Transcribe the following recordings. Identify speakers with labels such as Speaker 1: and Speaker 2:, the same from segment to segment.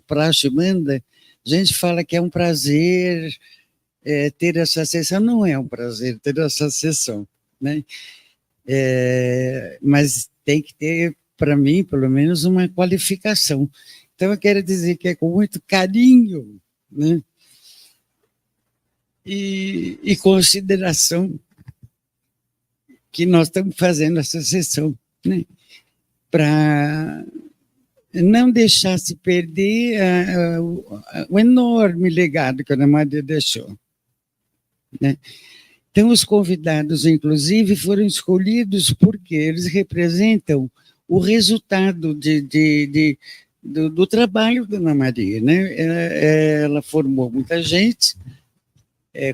Speaker 1: praxe manda, a gente fala que é um prazer ter essa sessão. Não é um prazer ter essa sessão, né? Mas tem que ter, para mim, pelo menos, uma qualificação. Então, eu quero dizer que é com muito carinho, né? E consideração que nós estamos fazendo essa sessão, né? Para não deixar se perder o enorme legado que a Ana Maria deixou, né? Então, os convidados, inclusive, foram escolhidos porque eles representam o resultado do trabalho da Ana Maria, né? Ela formou muita gente,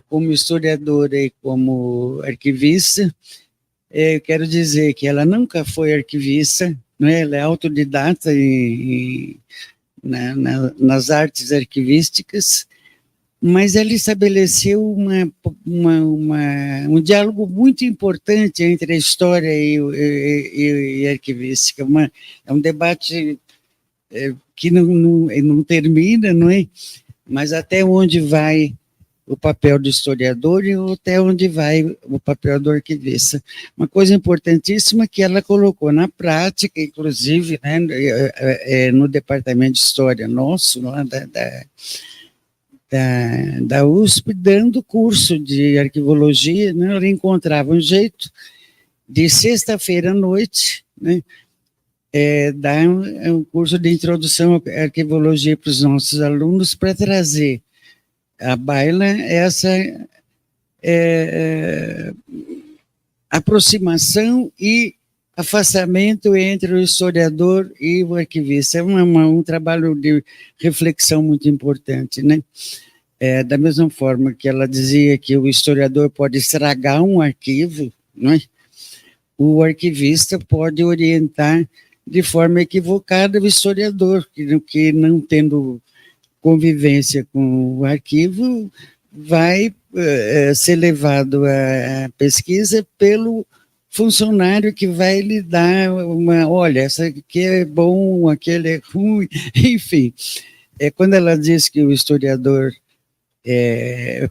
Speaker 1: como historiadora e como arquivista. Quero dizer que ela nunca foi arquivista, né? Ela é autodidata nas artes arquivísticas, mas ela estabeleceu um diálogo muito importante entre a história e a arquivística. É um debate que não termina, não é? Mas até onde vai o papel do historiador e até onde vai o papel do arquivista. Uma coisa importantíssima que ela colocou na prática, inclusive, né, no departamento de história nosso, lá da USP, dando curso de arquivologia, né, ela encontrava um jeito de sexta-feira à noite, né, dar um curso de introdução à arquivologia para os nossos alunos, para trazer à baila essa aproximação e afastamento entre o historiador e o arquivista. É um trabalho de reflexão muito importante, né? Da mesma forma que ela dizia que o historiador pode estragar um arquivo, não é? O arquivista pode orientar de forma equivocada o historiador, que não tendo convivência com o arquivo, vai ser levado à pesquisa pelo funcionário que vai lhe dar olha, essa aqui é bom, aquele é ruim, enfim. Quando ela diz que o historiador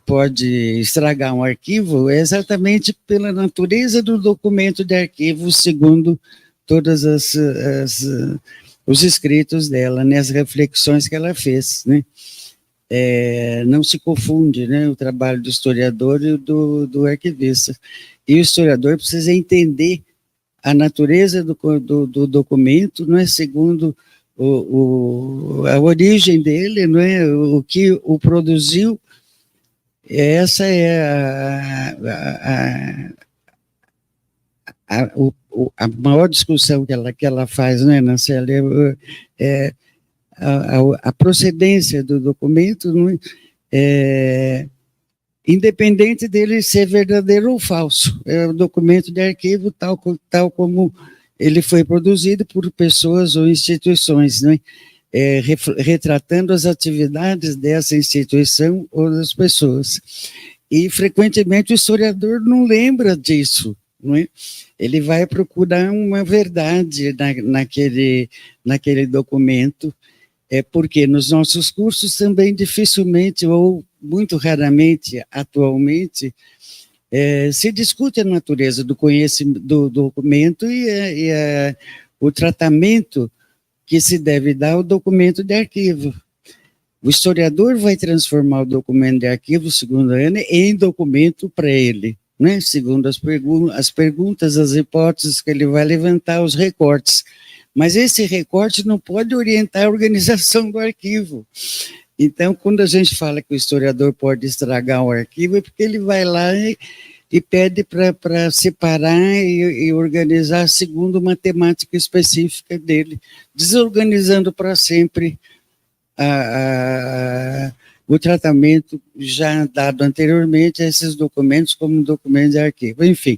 Speaker 1: pode estragar um arquivo, é exatamente pela natureza do documento de arquivo, segundo todas os escritos dela, né, as reflexões que ela fez, né? Não se confunde, né, o trabalho do historiador e do arquivista. E o historiador precisa entender a natureza do documento, não é, segundo a origem dele, não é, o que o produziu. Essa é a maior discussão que ela faz, né, Nancélia? A procedência do documento, não é, independente dele ser verdadeiro ou falso. É o documento de arquivo tal como ele foi produzido por pessoas ou instituições, não é? Retratando as atividades dessa instituição ou das pessoas. E, frequentemente, o historiador não lembra disso, não é? Ele vai procurar uma verdade naquele documento, porque nos nossos cursos também dificilmente, ou muito raramente, atualmente, se discute a natureza do conhecimento do documento e o tratamento que se deve dar ao documento de arquivo. O historiador vai transformar o documento de arquivo, segundo a Ana, em documento para ele, né? Segundo as perguntas, as hipóteses que ele vai levantar, os recortes. Mas esse recorte não pode orientar a organização do arquivo. Então, quando a gente fala que o historiador pode estragar o arquivo, é porque ele vai lá e pede para separar e organizar segundo uma temática específica dele, desorganizando para sempre o tratamento já dado anteriormente a esses documentos como documentos de arquivo. Enfim,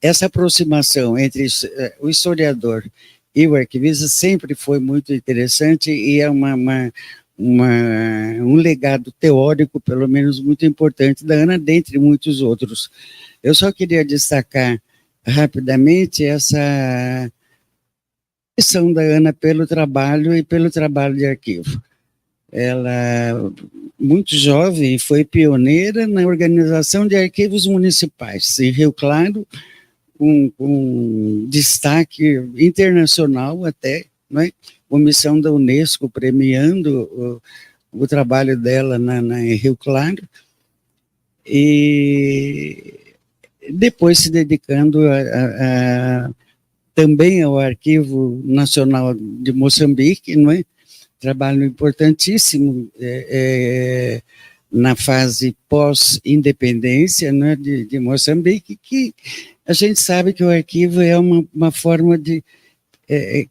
Speaker 1: essa aproximação entre o historiador e o arquivista sempre foi muito interessante e é um legado teórico, pelo menos muito importante, da Ana, dentre muitos outros. Eu só queria destacar rapidamente essa questão da Ana pelo trabalho e pelo trabalho de arquivo. ela, muito jovem, foi pioneira na organização de arquivos municipais, em Rio Claro, com destaque internacional até, né? Comissão da Unesco premiando o trabalho dela em Rio Claro, e depois se dedicando também ao Arquivo Nacional de Moçambique, não é? Trabalho importantíssimo na fase pós-independência, né, de Moçambique, que a gente sabe que o arquivo é uma forma de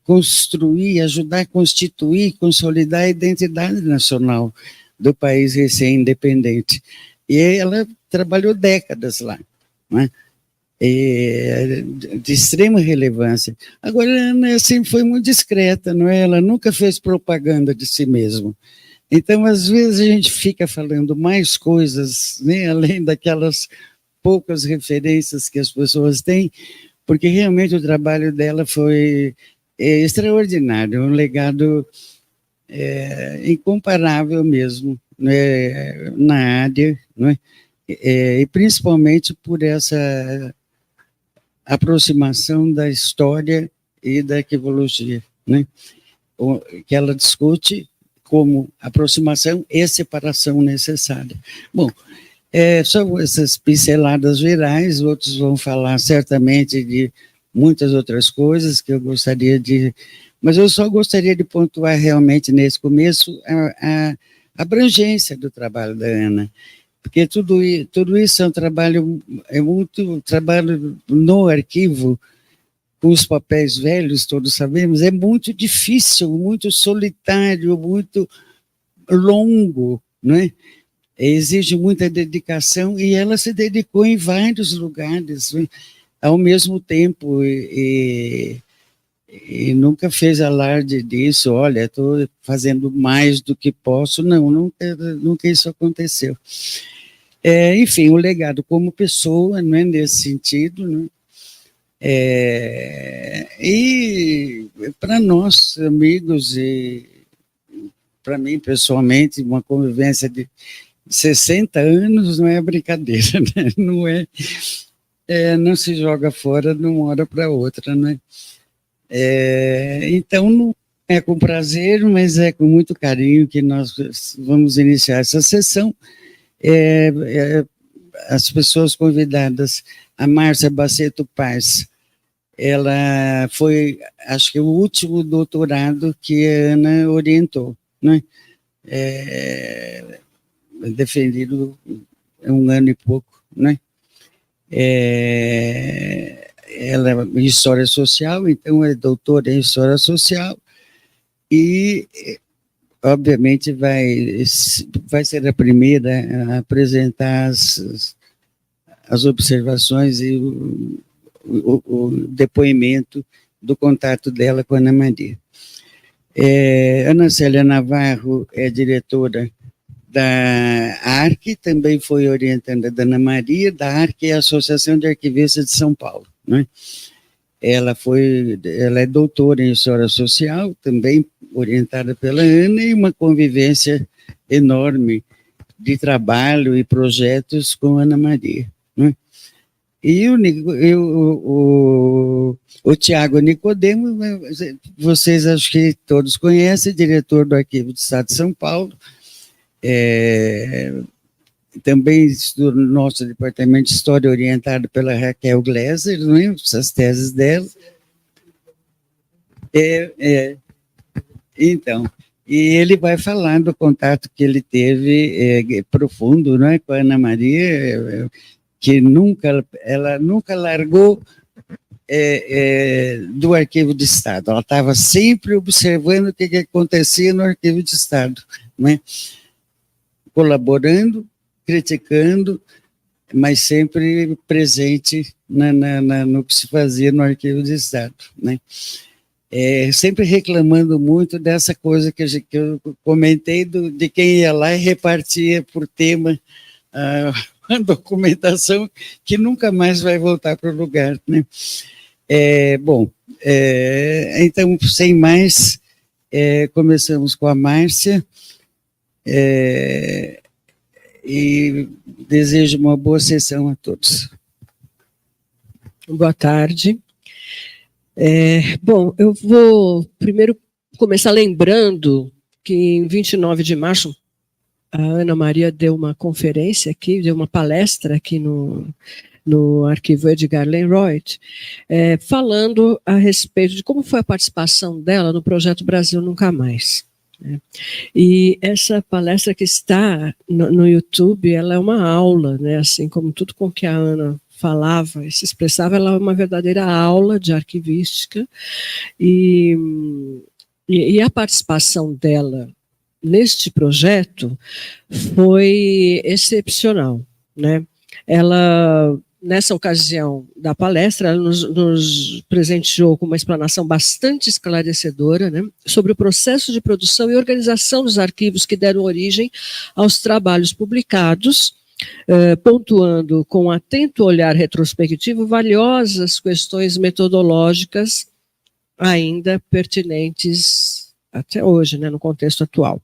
Speaker 1: construir, ajudar a constituir, consolidar a identidade nacional do país recém-independente. E ela trabalhou décadas lá, né? De extrema relevância. Agora, ela sempre foi muito discreta, não é? Ela nunca fez propaganda de si mesma. Então, às vezes, a gente fica falando mais coisas, né, além daquelas poucas referências que as pessoas têm, porque realmente o trabalho dela foi extraordinário, um legado incomparável mesmo, né, na área, né, e principalmente por essa aproximação da história e da arqueologia, né, que ela discute como aproximação e separação necessária. Bom, são essas pinceladas gerais, outros vão falar certamente de muitas outras coisas que eu gostaria de... Mas eu só gostaria de pontuar realmente nesse começo a abrangência do trabalho da Ana, porque tudo isso é um trabalho, muito trabalho no arquivo, com os papéis velhos, todos sabemos, é muito difícil, muito solitário, muito longo, não é? Exige muita dedicação, e ela se dedicou em vários lugares, né, ao mesmo tempo, e nunca fez alarde disso, olha, estou fazendo mais do que posso, não, nunca isso aconteceu. Enfim, o legado como pessoa, não é, nesse sentido, né? E para nós, amigos, e para mim pessoalmente, uma convivência de 60 anos não é brincadeira, né? Não se joga fora de uma hora para outra, né? Então, não é com prazer, mas é com muito carinho que nós vamos iniciar essa sessão. As pessoas convidadas, a Márcia Baceto Paz, ela foi, acho que, o último doutorado que a Ana orientou, né? Defendido 1 ano e pouco, né? Ela é em História Social, então é doutora em História Social, e, obviamente, vai ser a primeira a apresentar as observações e o depoimento do contato dela com a Ana Maria. Ana Célia Navarro é diretora da ARC, também foi orientanda da Ana Maria. Da ARC é a Associação de Arquivistas de São Paulo, né? Ela é doutora em História Social, também orientada pela Ana, e uma convivência enorme de trabalho e projetos com a Ana Maria, né? E o Tiago Nicodemo, vocês acho que todos conhecem, diretor do Arquivo do Estado de São Paulo, também do nosso departamento de História, orientado pela Raquel Gleiser, né, essas teses dela. Então, e ele vai falar do contato que ele teve profundo, né, com a Ana Maria, que ela nunca largou do Arquivo de Estado. Ela estava sempre observando o que acontecia no Arquivo de Estado, né? Colaborando, criticando, mas sempre presente no que se fazia no Arquivo de Estado, né? Sempre reclamando muito dessa coisa que eu comentei, de quem ia lá e repartia por tema a documentação que nunca mais vai voltar para o lugar, né? Então, sem mais, começamos com a Márcia. E desejo uma boa sessão a todos.
Speaker 2: Boa tarde. Bom, eu vou primeiro começar lembrando que em 29 de março a Ana Maria deu uma conferência aqui, deu uma palestra aqui no Arquivo Edgar Lenroyd, falando a respeito de como foi a participação dela no projeto Brasil Nunca Mais. E essa palestra que está no YouTube, ela é uma aula, né? Assim como tudo com que a Ana falava e se expressava, ela é uma verdadeira aula de arquivística, e a participação dela neste projeto foi excepcional, né? Ela, nessa ocasião da palestra, ela nos presenteou com uma explanação bastante esclarecedora, né, sobre o processo de produção e organização dos arquivos que deram origem aos trabalhos publicados, pontuando com atento olhar retrospectivo valiosas questões metodológicas ainda pertinentes até hoje, né, no contexto atual.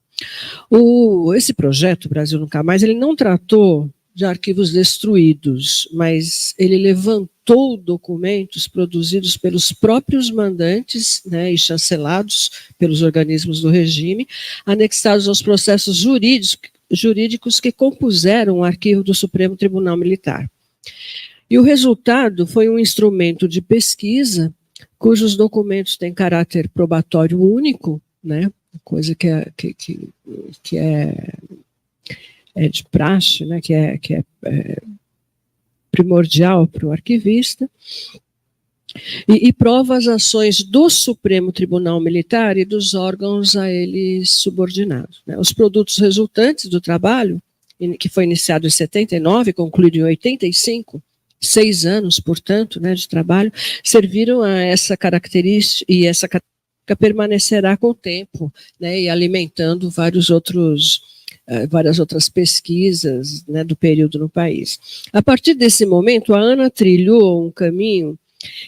Speaker 2: Esse projeto, Brasil Nunca Mais, ele não tratou de arquivos destruídos, mas ele levantou documentos produzidos pelos próprios mandantes, né, e chancelados pelos organismos do regime, anexados aos processos jurídicos que compuseram o arquivo do Supremo Tribunal Militar. E o resultado foi um instrumento de pesquisa cujos documentos têm caráter probatório único, né, coisa que é de praxe, né, que é primordial para o arquivista, e prova as ações do Supremo Tribunal Militar e dos órgãos a eles subordinados, né. Os produtos resultantes do trabalho, que foi iniciado em 79, concluído em 85, 6 anos, portanto, né, de trabalho, serviram a essa característica, e essa característica permanecerá com o tempo, né, e alimentando várias outras pesquisas, né, do período no país. A partir desse momento, a Ana trilhou um caminho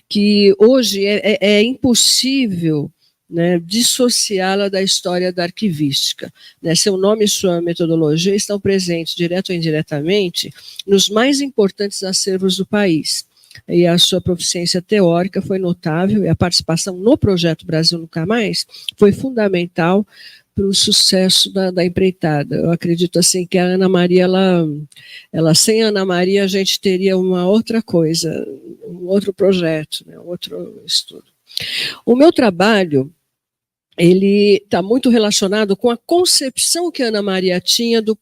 Speaker 2: que hoje é impossível, né, dissociá-la da história da arquivística, né. Seu nome e sua metodologia estão presentes, direto ou indiretamente, nos mais importantes acervos do país. E a sua proficiência teórica foi notável, e a participação no projeto Brasil Nunca Mais foi fundamental para o sucesso da empreitada. Eu acredito assim que a Ana Maria, ela sem a Ana Maria a gente teria uma outra coisa, um outro projeto, né, um outro estudo. O meu trabalho, ele está muito relacionado com a concepção que a Ana Maria tinha da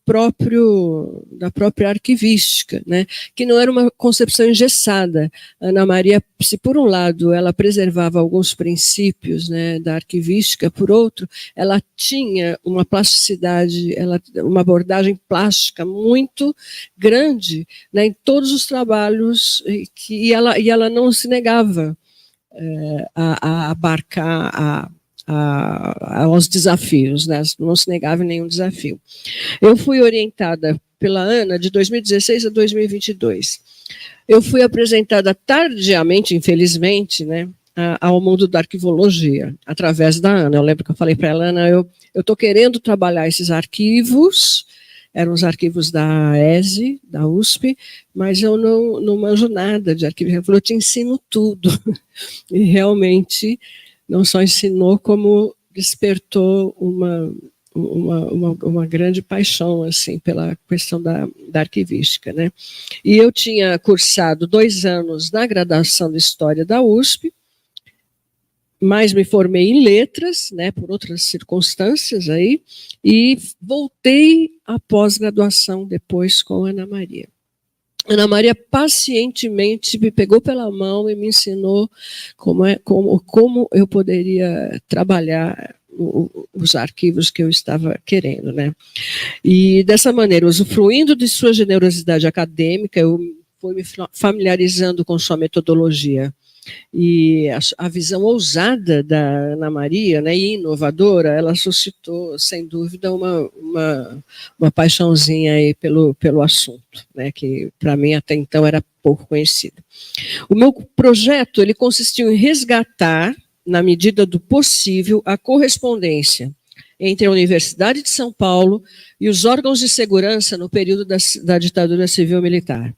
Speaker 2: própria arquivística, né, que não era uma concepção engessada. A Ana Maria, se por um lado ela preservava alguns princípios, né, da arquivística, por outro, ela tinha uma plasticidade, uma abordagem plástica muito grande, né, em todos os trabalhos, e ela não se negava a abarcar aos desafios, né? Não se negava em nenhum desafio. Eu fui orientada pela Ana de 2016 a 2022. Eu fui apresentada tardiamente, infelizmente, né, ao mundo da arquivologia, através da Ana. Eu lembro que eu falei para ela, Ana, eu estou querendo trabalhar esses arquivos, eram os arquivos da ESE, da USP, mas eu não manjo nada de arquivo. Ela falou, eu te ensino tudo. E realmente não só ensinou, como despertou uma grande paixão assim, pela questão da arquivística, né? E eu tinha cursado 2 anos na graduação de História da USP, mas me formei em letras, né, por outras circunstâncias aí, e voltei à pós-graduação depois com a Ana Maria. Ana Maria pacientemente me pegou pela mão e me ensinou como eu poderia trabalhar os arquivos que eu estava querendo, né? E dessa maneira, usufruindo de sua generosidade acadêmica, eu fui me familiarizando com sua metodologia. E a visão ousada da Ana Maria, né, e inovadora, ela suscitou, sem dúvida, uma paixãozinha aí pelo assunto, né, que para mim até então era pouco conhecido. O meu projeto, ele consistiu em resgatar, na medida do possível, a correspondência entre a Universidade de São Paulo e os órgãos de segurança no período da ditadura civil-militar.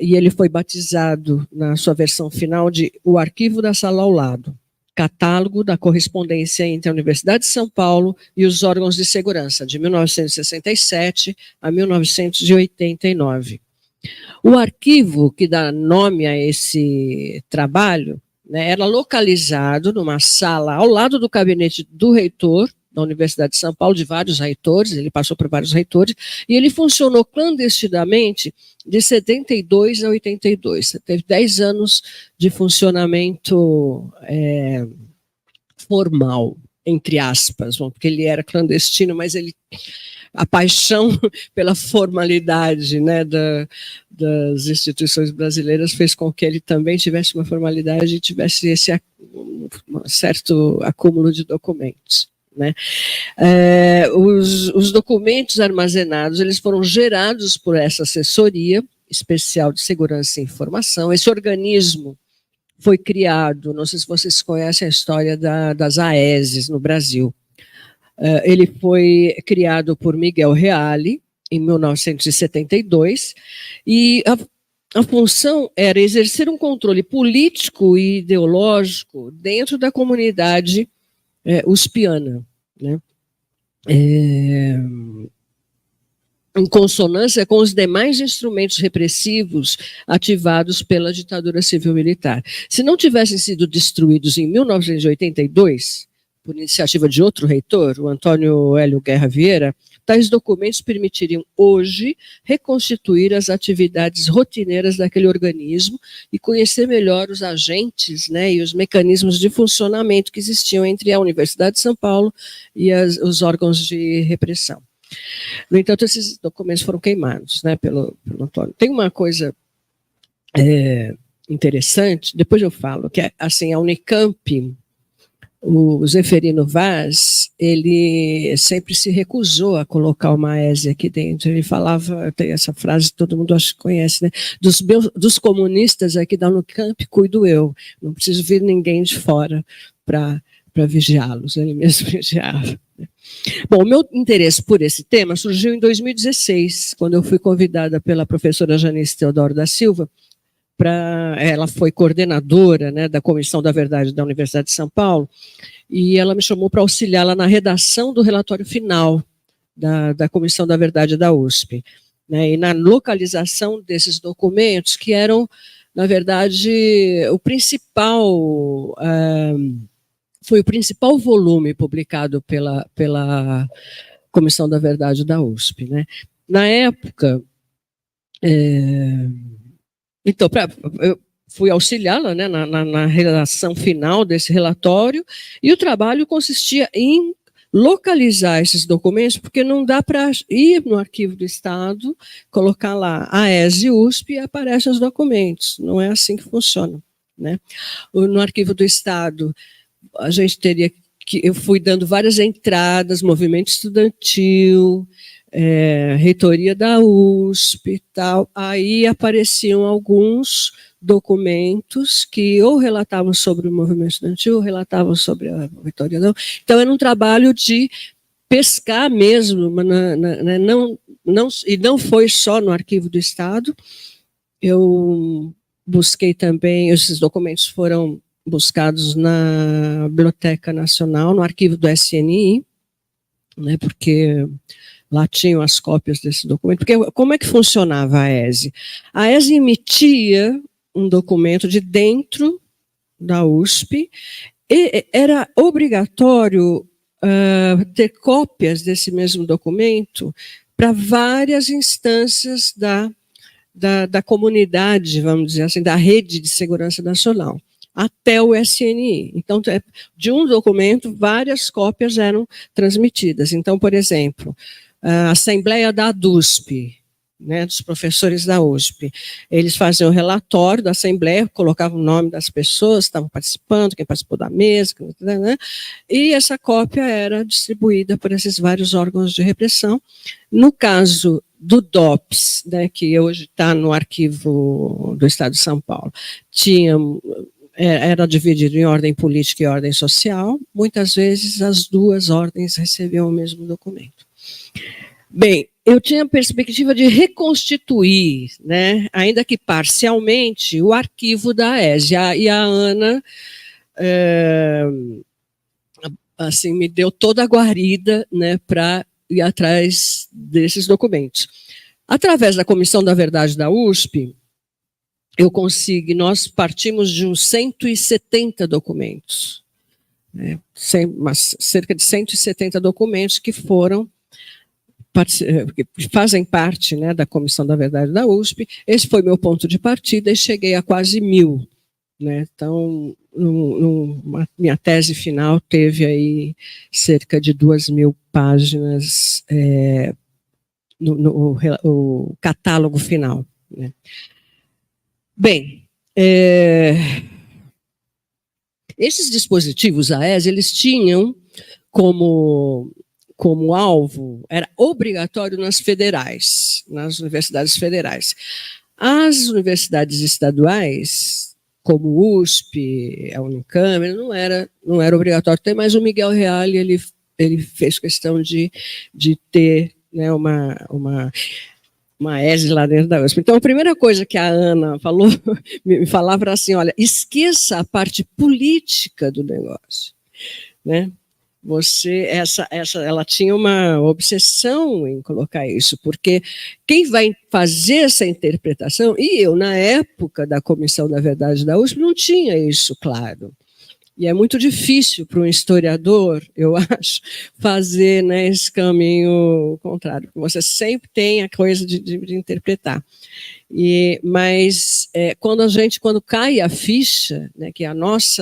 Speaker 2: E ele foi batizado, na sua versão final, de O Arquivo da Sala ao Lado, catálogo da correspondência entre a Universidade de São Paulo e os órgãos de segurança, de 1967 a 1989. O arquivo que dá nome a esse trabalho, né, era localizado numa sala ao lado do gabinete do reitor da Universidade de São Paulo, de vários reitores, ele passou por vários reitores, e ele funcionou clandestinamente de 72 a 82. Teve 10 anos de funcionamento formal, entre aspas, porque ele era clandestino, mas a paixão pela formalidade, né, das instituições brasileiras fez com que ele também tivesse uma formalidade e tivesse um certo acúmulo de documentos. Né? Os documentos armazenados, eles foram gerados por essa assessoria especial de segurança e informação. Esse organismo foi criado, não sei se vocês conhecem a história das AESs no Brasil. Ele foi criado por Miguel Reale, em 1972, e a função era exercer um controle político e ideológico dentro da comunidade uspiana, né? Em consonância com os demais instrumentos repressivos ativados pela ditadura civil-militar. Se não tivessem sido destruídos em 1982, por iniciativa de outro reitor, o Antônio Hélio Guerra Vieira, tais documentos permitiriam hoje reconstituir as atividades rotineiras daquele organismo e conhecer melhor os agentes, né, e os mecanismos de funcionamento que existiam entre a Universidade de São Paulo e os órgãos de repressão. No entanto, esses documentos foram queimados, né, pelo Antônio. Tem uma coisa interessante, depois eu falo, que é assim, a Unicamp, o Zeferino Vaz, ele sempre se recusou a colocar uma AESE aqui dentro. Ele falava, tem essa frase que todo mundo acho que conhece, né? Dos comunistas aqui da Unicamp, cuido eu. Não preciso vir ninguém de fora para vigiá-los. Ele mesmo vigiava. Bom, o meu interesse por esse tema surgiu em 2016, quando eu fui convidada pela professora Janice Teodoro da Silva, ela foi coordenadora, né, da Comissão da Verdade da Universidade de São Paulo, e ela me chamou para auxiliá-la na redação do relatório final da Comissão da Verdade da USP, né, e na localização desses documentos, que eram, na verdade, foi o principal volume publicado pela Comissão da Verdade da USP. Né. Na época, então, eu fui auxiliá-la, né, na redação final desse relatório, e o trabalho consistia em localizar esses documentos, porque não dá para ir no Arquivo do Estado, colocar lá AES e USP e aparecem os documentos. Não é assim que funciona. Né? No Arquivo do Estado, a gente teria eu fui dando várias entradas, movimento estudantil, reitoria da USP e tal, aí apareciam alguns documentos que ou relatavam sobre o movimento estudantil, ou relatavam sobre a reitoria da USP. Então era um trabalho de pescar mesmo, mas e não foi só no Arquivo do Estado. Eu busquei também, esses documentos foram buscados na Biblioteca Nacional, no arquivo do SNI, né, porque lá tinham as cópias desse documento. Porque como é que funcionava a AESE? A AESE emitia um documento de dentro da USP e era obrigatório ter cópias desse mesmo documento para várias instâncias da comunidade, vamos dizer assim, da Rede de Segurança Nacional, até o SNI. Então, de um documento, várias cópias eram transmitidas. Então, por exemplo, a Assembleia da ADUSP, né, dos professores da USP, eles faziam o relatório da Assembleia, colocavam o nome das pessoas que estavam participando, quem participou da mesa, né, e essa cópia era distribuída por esses vários órgãos de repressão. No caso do DOPS, né, que hoje está no Arquivo do Estado de São Paulo, tinha era dividido em ordem política e ordem social, muitas vezes as duas ordens recebiam o mesmo documento. Bem, eu tinha a perspectiva de reconstituir, né, ainda que parcialmente, o arquivo da AESE, e a Ana assim, me deu toda a guarida, né, para ir atrás desses documentos. Através da Comissão da Verdade da USP, nós partimos de uns 170 documentos, né, cerca de 170 documentos que fazem parte, né, da Comissão da Verdade da USP. Esse foi meu ponto de partida e cheguei a quase 1000. Né? Então, minha tese final teve aí cerca de 2.000 páginas no catálogo final. Né? Bem, esses dispositivos AES, eles tinham como alvo, era obrigatório nas federais, nas universidades federais. As universidades estaduais, como o USP, a Unicamp, não era obrigatório ter, mas o Miguel Reale, ele fez questão de ter, né, uma ESE lá dentro da USP. Então, a primeira coisa que a Ana falou, me falava era assim, olha, esqueça a parte política do negócio, né? Ela tinha uma obsessão em colocar isso, porque quem vai fazer essa interpretação, e eu, na época da Comissão da Verdade da USP, não tinha isso claro. E é muito difícil para um historiador, eu acho, fazer, né, esse caminho contrário. Você sempre tem a coisa de interpretar. Mas quando cai a ficha, né, que é o nosso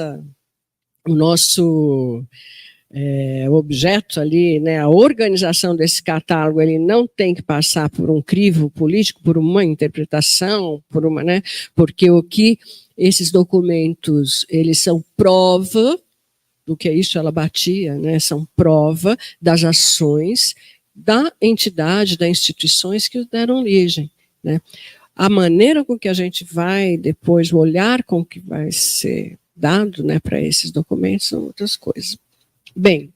Speaker 2: o objeto ali, né, a organização desse catálogo, ele não tem que passar por um crivo político, por uma interpretação, né, porque o que esses documentos, eles são prova do que isso ela batia, né, são prova das ações da entidade, das instituições que deram origem, né. A maneira com que a gente vai depois, o olhar com que vai ser dado, né, para esses documentos são outras coisas. Bem,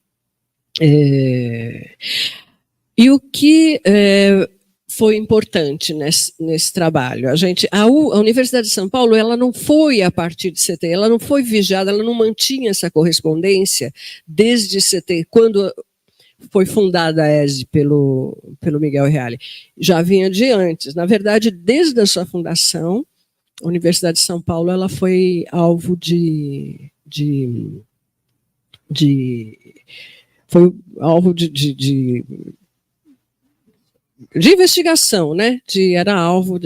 Speaker 2: e o que foi importante nesse trabalho? A Universidade de São Paulo, ela não foi a partir de 70, ela não foi vigiada, ela não mantinha essa correspondência desde 70, quando foi fundada a ESE pelo Miguel Reale. Já vinha de antes. Na verdade, desde a sua fundação, a Universidade de São Paulo ela foi alvo de investigação, né? Era alvo,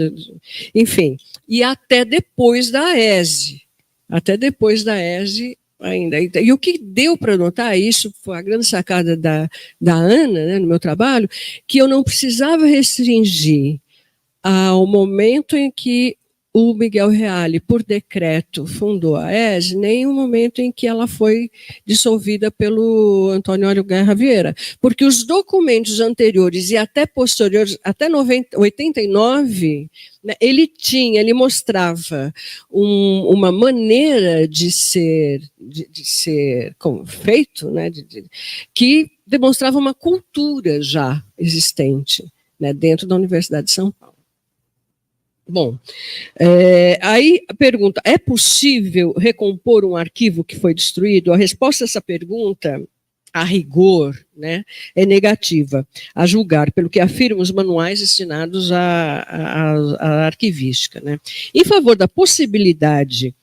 Speaker 2: enfim. E até depois da ESE. Ainda. E o que deu para notar, isso foi a grande sacada da Ana, né, no meu trabalho, que eu não precisava restringir ao momento em que o Miguel Reale, por decreto, fundou a ESE, nem o momento em que ela foi dissolvida pelo Antônio Olho Guerra Vieira, porque os documentos anteriores e até posteriores, até 89, né, ele mostrava uma maneira de ser feito, né, que demonstrava uma cultura já existente, né, dentro da Universidade de São Paulo. Bom, aí a pergunta, é possível recompor um arquivo que foi destruído? A resposta a essa pergunta, a rigor, né, é negativa, a julgar pelo que afirmam os manuais destinados à arquivística. Né. Em favor da possibilidade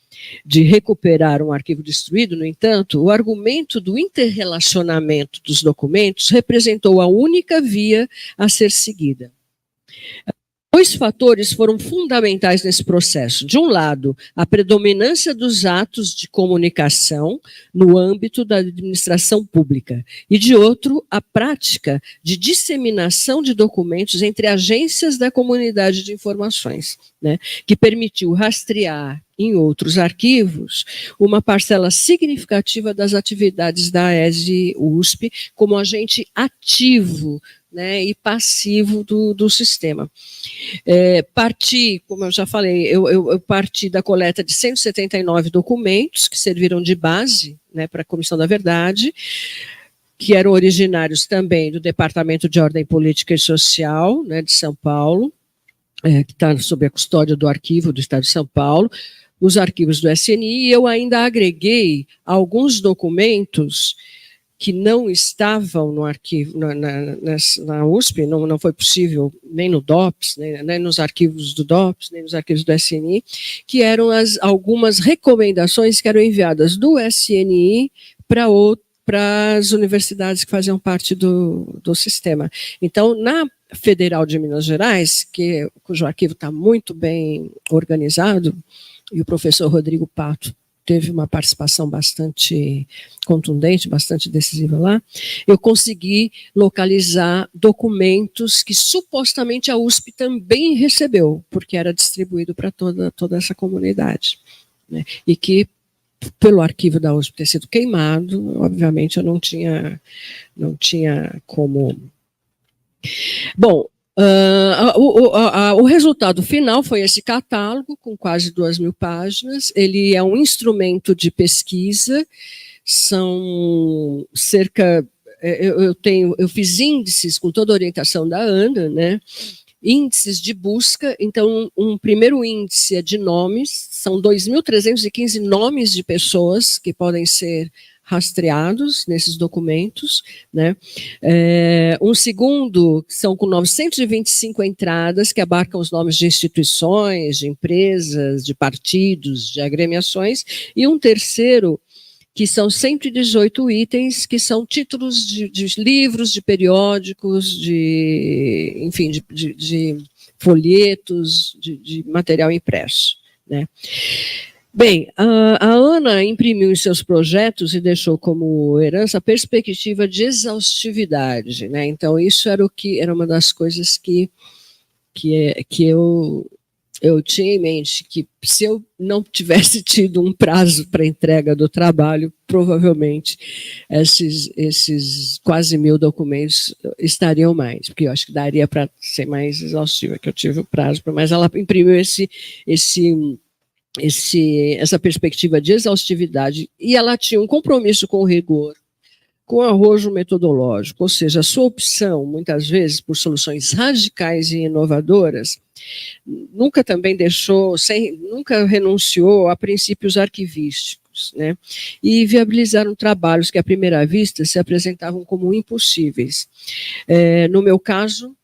Speaker 2: de recuperar um arquivo destruído, no entanto, o argumento do interrelacionamento dos documentos representou a única via a ser seguida. 2 fatores foram fundamentais nesse processo. De um lado, a predominância dos atos de comunicação no âmbito da administração pública. E de outro, a prática de disseminação de documentos entre agências da comunidade de informações, né, que permitiu rastrear em outros arquivos, uma parcela significativa das atividades da ESE-USP como agente ativo, né, e passivo do sistema. Parti, como eu já falei, eu parti da coleta de 179 documentos que serviram de base, né, para a Comissão da Verdade, que eram originários também do Departamento de Ordem Política e Social, né, de São Paulo, que está sob a custódia do arquivo do Estado de São Paulo, os arquivos do SNI, e eu ainda agreguei alguns documentos que não estavam no arquivo, na USP, não foi possível, nem no DOPS, nem nos arquivos do DOPS, nem nos arquivos do SNI, que eram algumas recomendações que eram enviadas do SNI para as universidades que faziam parte do sistema. Então, na Federal de Minas Gerais, cujo arquivo está muito bem organizado, e o professor Rodrigo Pato teve uma participação bastante contundente, bastante decisiva lá, eu consegui localizar documentos que supostamente a USP também recebeu, porque era distribuído para toda essa comunidade, né? E que, pelo arquivo da USP ter sido queimado, obviamente eu não tinha como... Bom, o resultado final foi esse catálogo, com quase 2.000 páginas. Ele é um instrumento de pesquisa, são cerca... Eu fiz índices com toda a orientação da Ana, né? Índices de busca. Então, um primeiro índice é de nomes, são 2.315 nomes de pessoas que podem ser rastreados nesses documentos, né? Um segundo são com 925 entradas, que abarcam os nomes de instituições, de empresas, de partidos, de agremiações, e um terceiro que são 118 itens, que são títulos de livros, de periódicos, enfim, de folhetos, de material impresso, né? Bem, a Ana imprimiu em seus projetos e deixou como herança a perspectiva de exaustividade, né? Então, isso era uma das coisas que eu tinha em mente, que se eu não tivesse tido um prazo para entrega do trabalho, provavelmente esses quase 1.000 documentos estariam mais, porque eu acho que daria para ser mais exaustiva, que eu tive o prazo, mas ela imprimiu essa perspectiva de exaustividade, e ela tinha um compromisso com o rigor, com arrojo metodológico, ou seja, a sua opção, muitas vezes, por soluções radicais e inovadoras, nunca também nunca renunciou a princípios arquivísticos, né? E viabilizaram trabalhos que, à primeira vista, se apresentavam como impossíveis. No meu caso,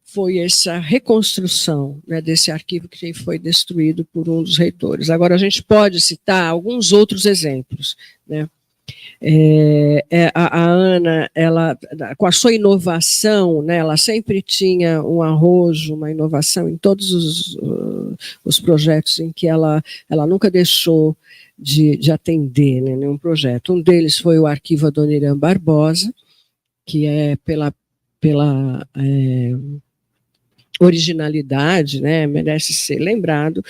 Speaker 2: foi essa reconstrução, né, desse arquivo que foi destruído por um dos reitores. Agora, a gente pode citar alguns outros exemplos, né? A Ana, ela, com a sua inovação, né, ela sempre tinha um arrojo, uma inovação em todos os projetos em que ela nunca deixou de atender, né, nenhum projeto. Um deles foi o arquivo Adoniran Barbosa, que é pela originalidade, né, merece ser lembrado.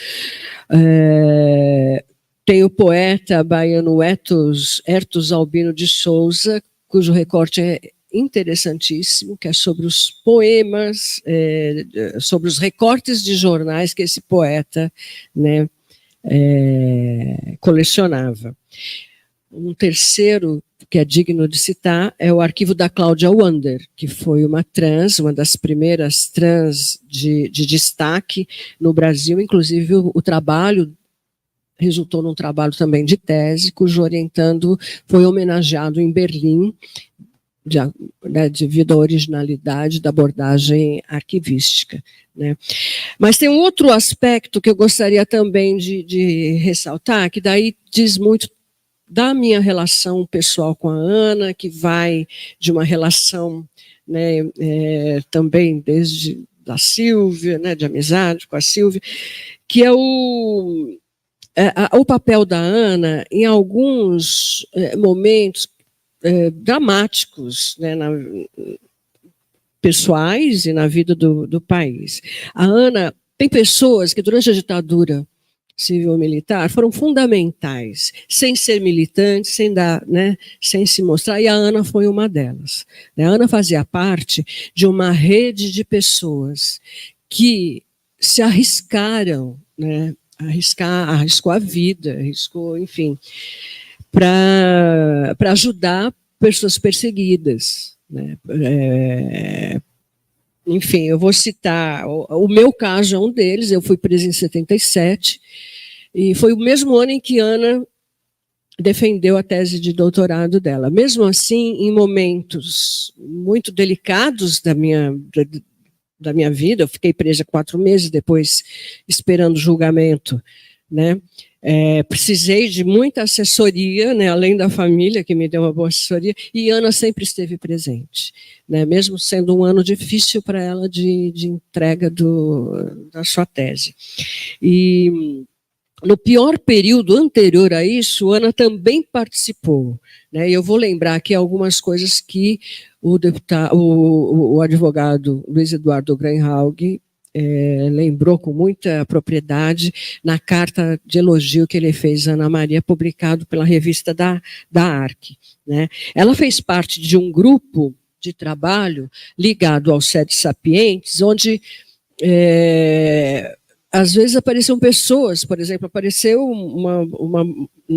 Speaker 2: Tem o poeta baiano Hertos Albino de Souza, cujo recorte é interessantíssimo, que é sobre os poemas, sobre os recortes de jornais que esse poeta, né, colecionava. Um terceiro que é digno de citar é o arquivo da Cláudia Wander, que foi uma das primeiras trans de destaque no Brasil. Inclusive, o trabalho resultou num trabalho também de tese, cujo orientando foi homenageado em Berlim, devido à originalidade da abordagem arquivística, né? Mas tem um outro aspecto que eu gostaria também de ressaltar, que daí diz muito da minha relação pessoal com a Ana, que vai de uma relação, né, também desde da Sílvia, né, de amizade com a Sílvia, que é o papel da Ana em alguns momentos dramáticos, né, pessoais e na vida do país. A Ana, tem pessoas que durante a ditadura civil-militar foram fundamentais, sem ser militante, sem dar, né, sem se mostrar, e a Ana foi uma delas. A Ana fazia parte de uma rede de pessoas que se arriscaram, né, arriscou a vida, arriscou, enfim, para ajudar pessoas perseguidas, né? Enfim, eu vou citar, o meu caso é um deles, eu fui presa em 77, e foi o mesmo ano em que Ana defendeu a tese de doutorado dela. Mesmo assim, em momentos muito delicados da minha vida, eu fiquei presa 4 meses, depois esperando julgamento, né? Precisei de muita assessoria, né, além da família, que me deu uma boa assessoria, e Ana sempre esteve presente, né, mesmo sendo um ano difícil para ela de entrega da sua tese. E no pior período anterior a isso, Ana também participou, né, e eu vou lembrar aqui algumas coisas que o advogado Luiz Eduardo Greenhalgh lembrou com muita propriedade na carta de elogio que ele fez a Ana Maria, publicado pela revista da ARC. Né? Ela fez parte de um grupo de trabalho ligado ao Sede Sapientes, onde às vezes apareciam pessoas, por exemplo, apareceu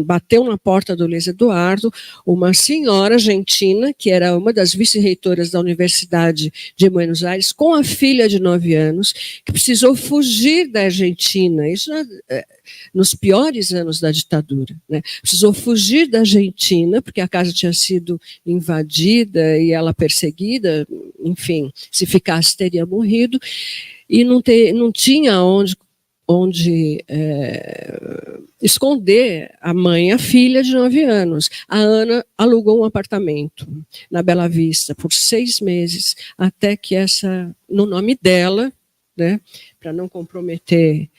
Speaker 2: bateu na porta do Luiz Eduardo uma senhora argentina, que era uma das vice-reitoras da Universidade de Buenos Aires, com a filha de 9 anos, que precisou fugir da Argentina, isso nos piores anos da ditadura, né? Precisou fugir da Argentina, porque a casa tinha sido invadida e ela perseguida, enfim, se ficasse teria morrido, e não tinha onde esconder a mãe e a filha de 9 anos. A Ana alugou um apartamento na Bela Vista por 6 meses, até que no nome dela, né, para não comprometer,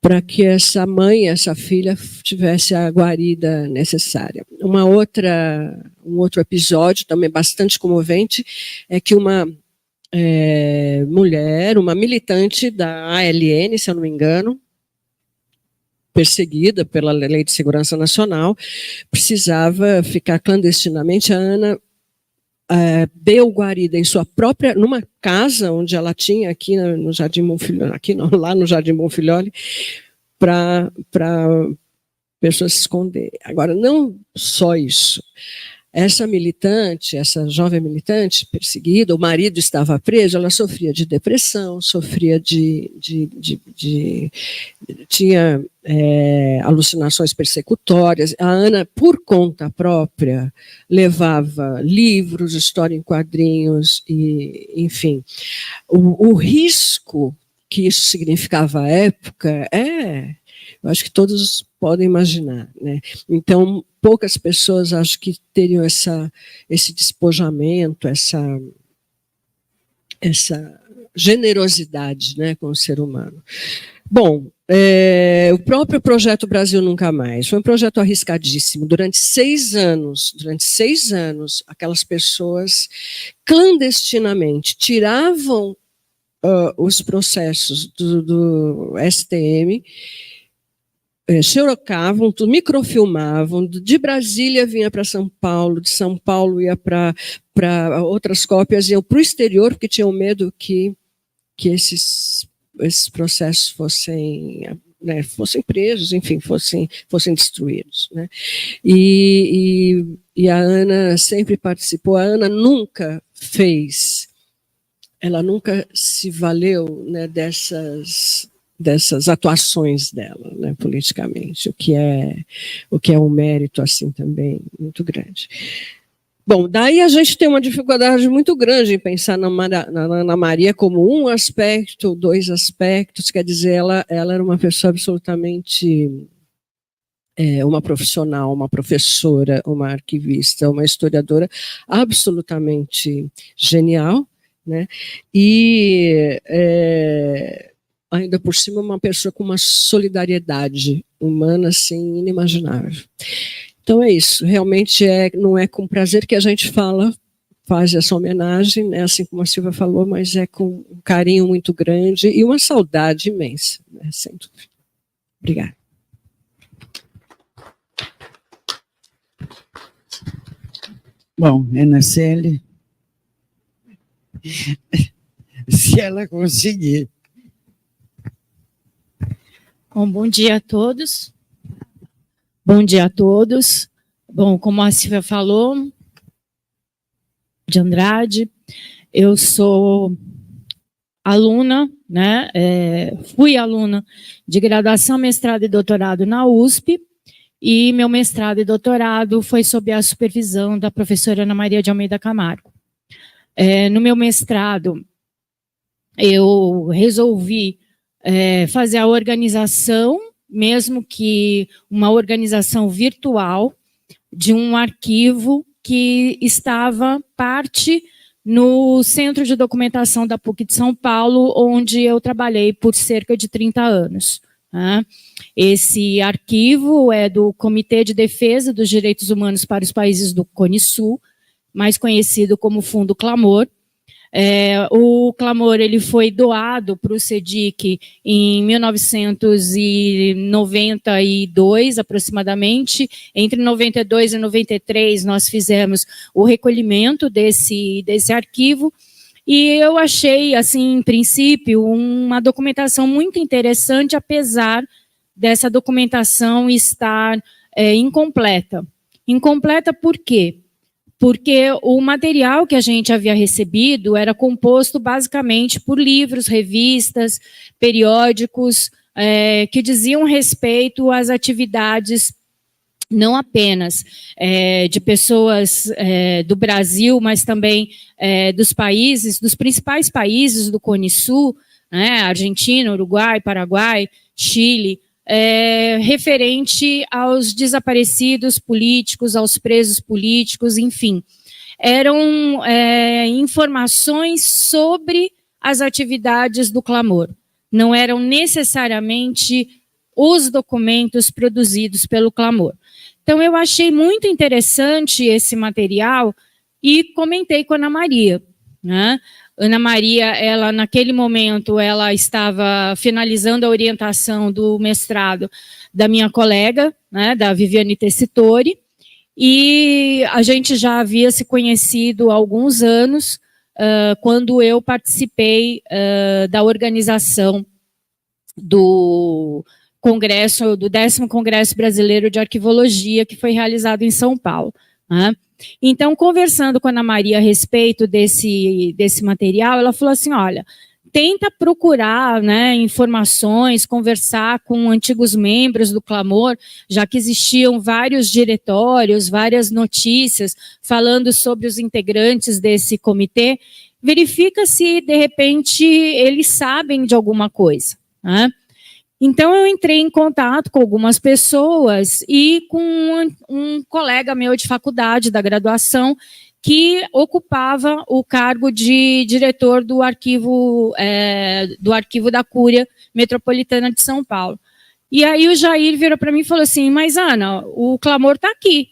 Speaker 2: para que essa mãe e essa filha tivesse a guarida necessária. Um outro episódio, também bastante comovente, é que uma mulher, uma militante da ALN, se eu não me engano, perseguida pela Lei de Segurança Nacional, precisava ficar clandestinamente. A Ana deu guarida em sua própria, numa casa onde ela tinha aqui no Jardim Monfilholi, lá no Jardim Monfilholi, para pessoas se esconder. Agora, não só isso. Essa militante, essa jovem militante perseguida, o marido estava preso, ela sofria de depressão, sofria tinha alucinações persecutórias. A Ana, por conta própria, levava livros, história em quadrinhos, e, enfim. O risco que isso significava à época eu acho que todos podem imaginar, né? Então, poucas pessoas acho que teriam esse despojamento, essa generosidade, né, com o ser humano. Bom, o próprio projeto Brasil Nunca Mais foi um projeto arriscadíssimo. Durante 6 anos, aquelas pessoas clandestinamente tiravam os processos do STM, xerocavam, microfilmavam, de Brasília vinha para São Paulo, de São Paulo ia para outras cópias, iam para o exterior, porque tinham medo que esses processos fossem presos, enfim, fossem destruídos, né? E a Ana sempre participou. A Ana nunca se valeu, né, dessas atuações dela, né, politicamente, o que é um mérito assim também muito grande. Bom, daí a gente tem uma dificuldade muito grande em pensar na Ana Maria como um aspecto, 2 aspectos, quer dizer, ela era uma pessoa absolutamente, uma profissional, uma professora, uma arquivista, uma historiadora absolutamente genial, né, e ainda por cima uma pessoa com uma solidariedade humana assim inimaginável. Então é isso, realmente não é com prazer que a gente faz essa homenagem, né, assim como a Silvia falou, mas é com um carinho muito grande e uma saudade imensa, né, sem dúvida. Obrigada.
Speaker 1: Bom, Ana Célia, se ela conseguir.
Speaker 3: Bom dia a todos. Bom dia a todos. Bom, como a Silvia falou, de Andrade, eu sou aluna, né? Fui aluna de graduação, mestrado e doutorado na USP, e meu mestrado e doutorado foi sob a supervisão da professora Ana Maria de Almeida Camargo. No meu mestrado, eu resolvi fazer a organização, mesmo que uma organização virtual, de um arquivo que estava parte no Centro de Documentação da PUC de São Paulo, onde eu trabalhei por cerca de 30 anos. Esse arquivo é do Comitê de Defesa dos Direitos Humanos para os Países do Cone Sul, mais conhecido como Fundo Clamor. O Clamor ele foi doado para o CEDIC em 1992, aproximadamente. Entre 92 e 93, nós fizemos o recolhimento desse arquivo, e eu achei, assim, em princípio, uma documentação muito interessante, apesar dessa documentação estar incompleta. Incompleta por quê? Porque o material que a gente havia recebido era composto basicamente por livros, revistas, periódicos, que diziam respeito às atividades não apenas de pessoas do Brasil, mas também dos principais países do Cone Sul, né, Argentina, Uruguai, Paraguai, Chile, referente aos desaparecidos políticos, aos presos políticos, enfim. Eram informações sobre as atividades do Clamor. Não eram necessariamente os documentos produzidos pelo Clamor. Então, eu achei muito interessante esse material e comentei com a Ana Maria, né? Ana Maria, ela naquele momento, ela estava finalizando a orientação do mestrado da minha colega, né, da Viviane Tessitori, e a gente já havia se conhecido há alguns anos, quando eu participei da organização do Congresso, do 10º Congresso Brasileiro de Arquivologia, que foi realizado em São Paulo, né? Então, conversando com a Ana Maria a respeito desse material, ela falou assim, olha, tenta procurar, né, informações, conversar com antigos membros do Clamor, já que existiam vários diretórios, várias notícias falando sobre os integrantes desse comitê, verifica se, de repente, eles sabem de alguma coisa, né? Então, eu entrei em contato com algumas pessoas e com um colega meu de faculdade, da graduação, que ocupava o cargo de diretor do arquivo da Cúria Metropolitana de São Paulo. E aí o Jair virou para mim e falou assim, mas Ana, o Clamor está aqui,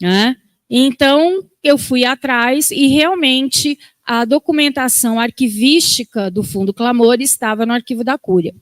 Speaker 3: né? Então, eu fui atrás e realmente a documentação arquivística do Fundo Clamor estava no arquivo da Cúria.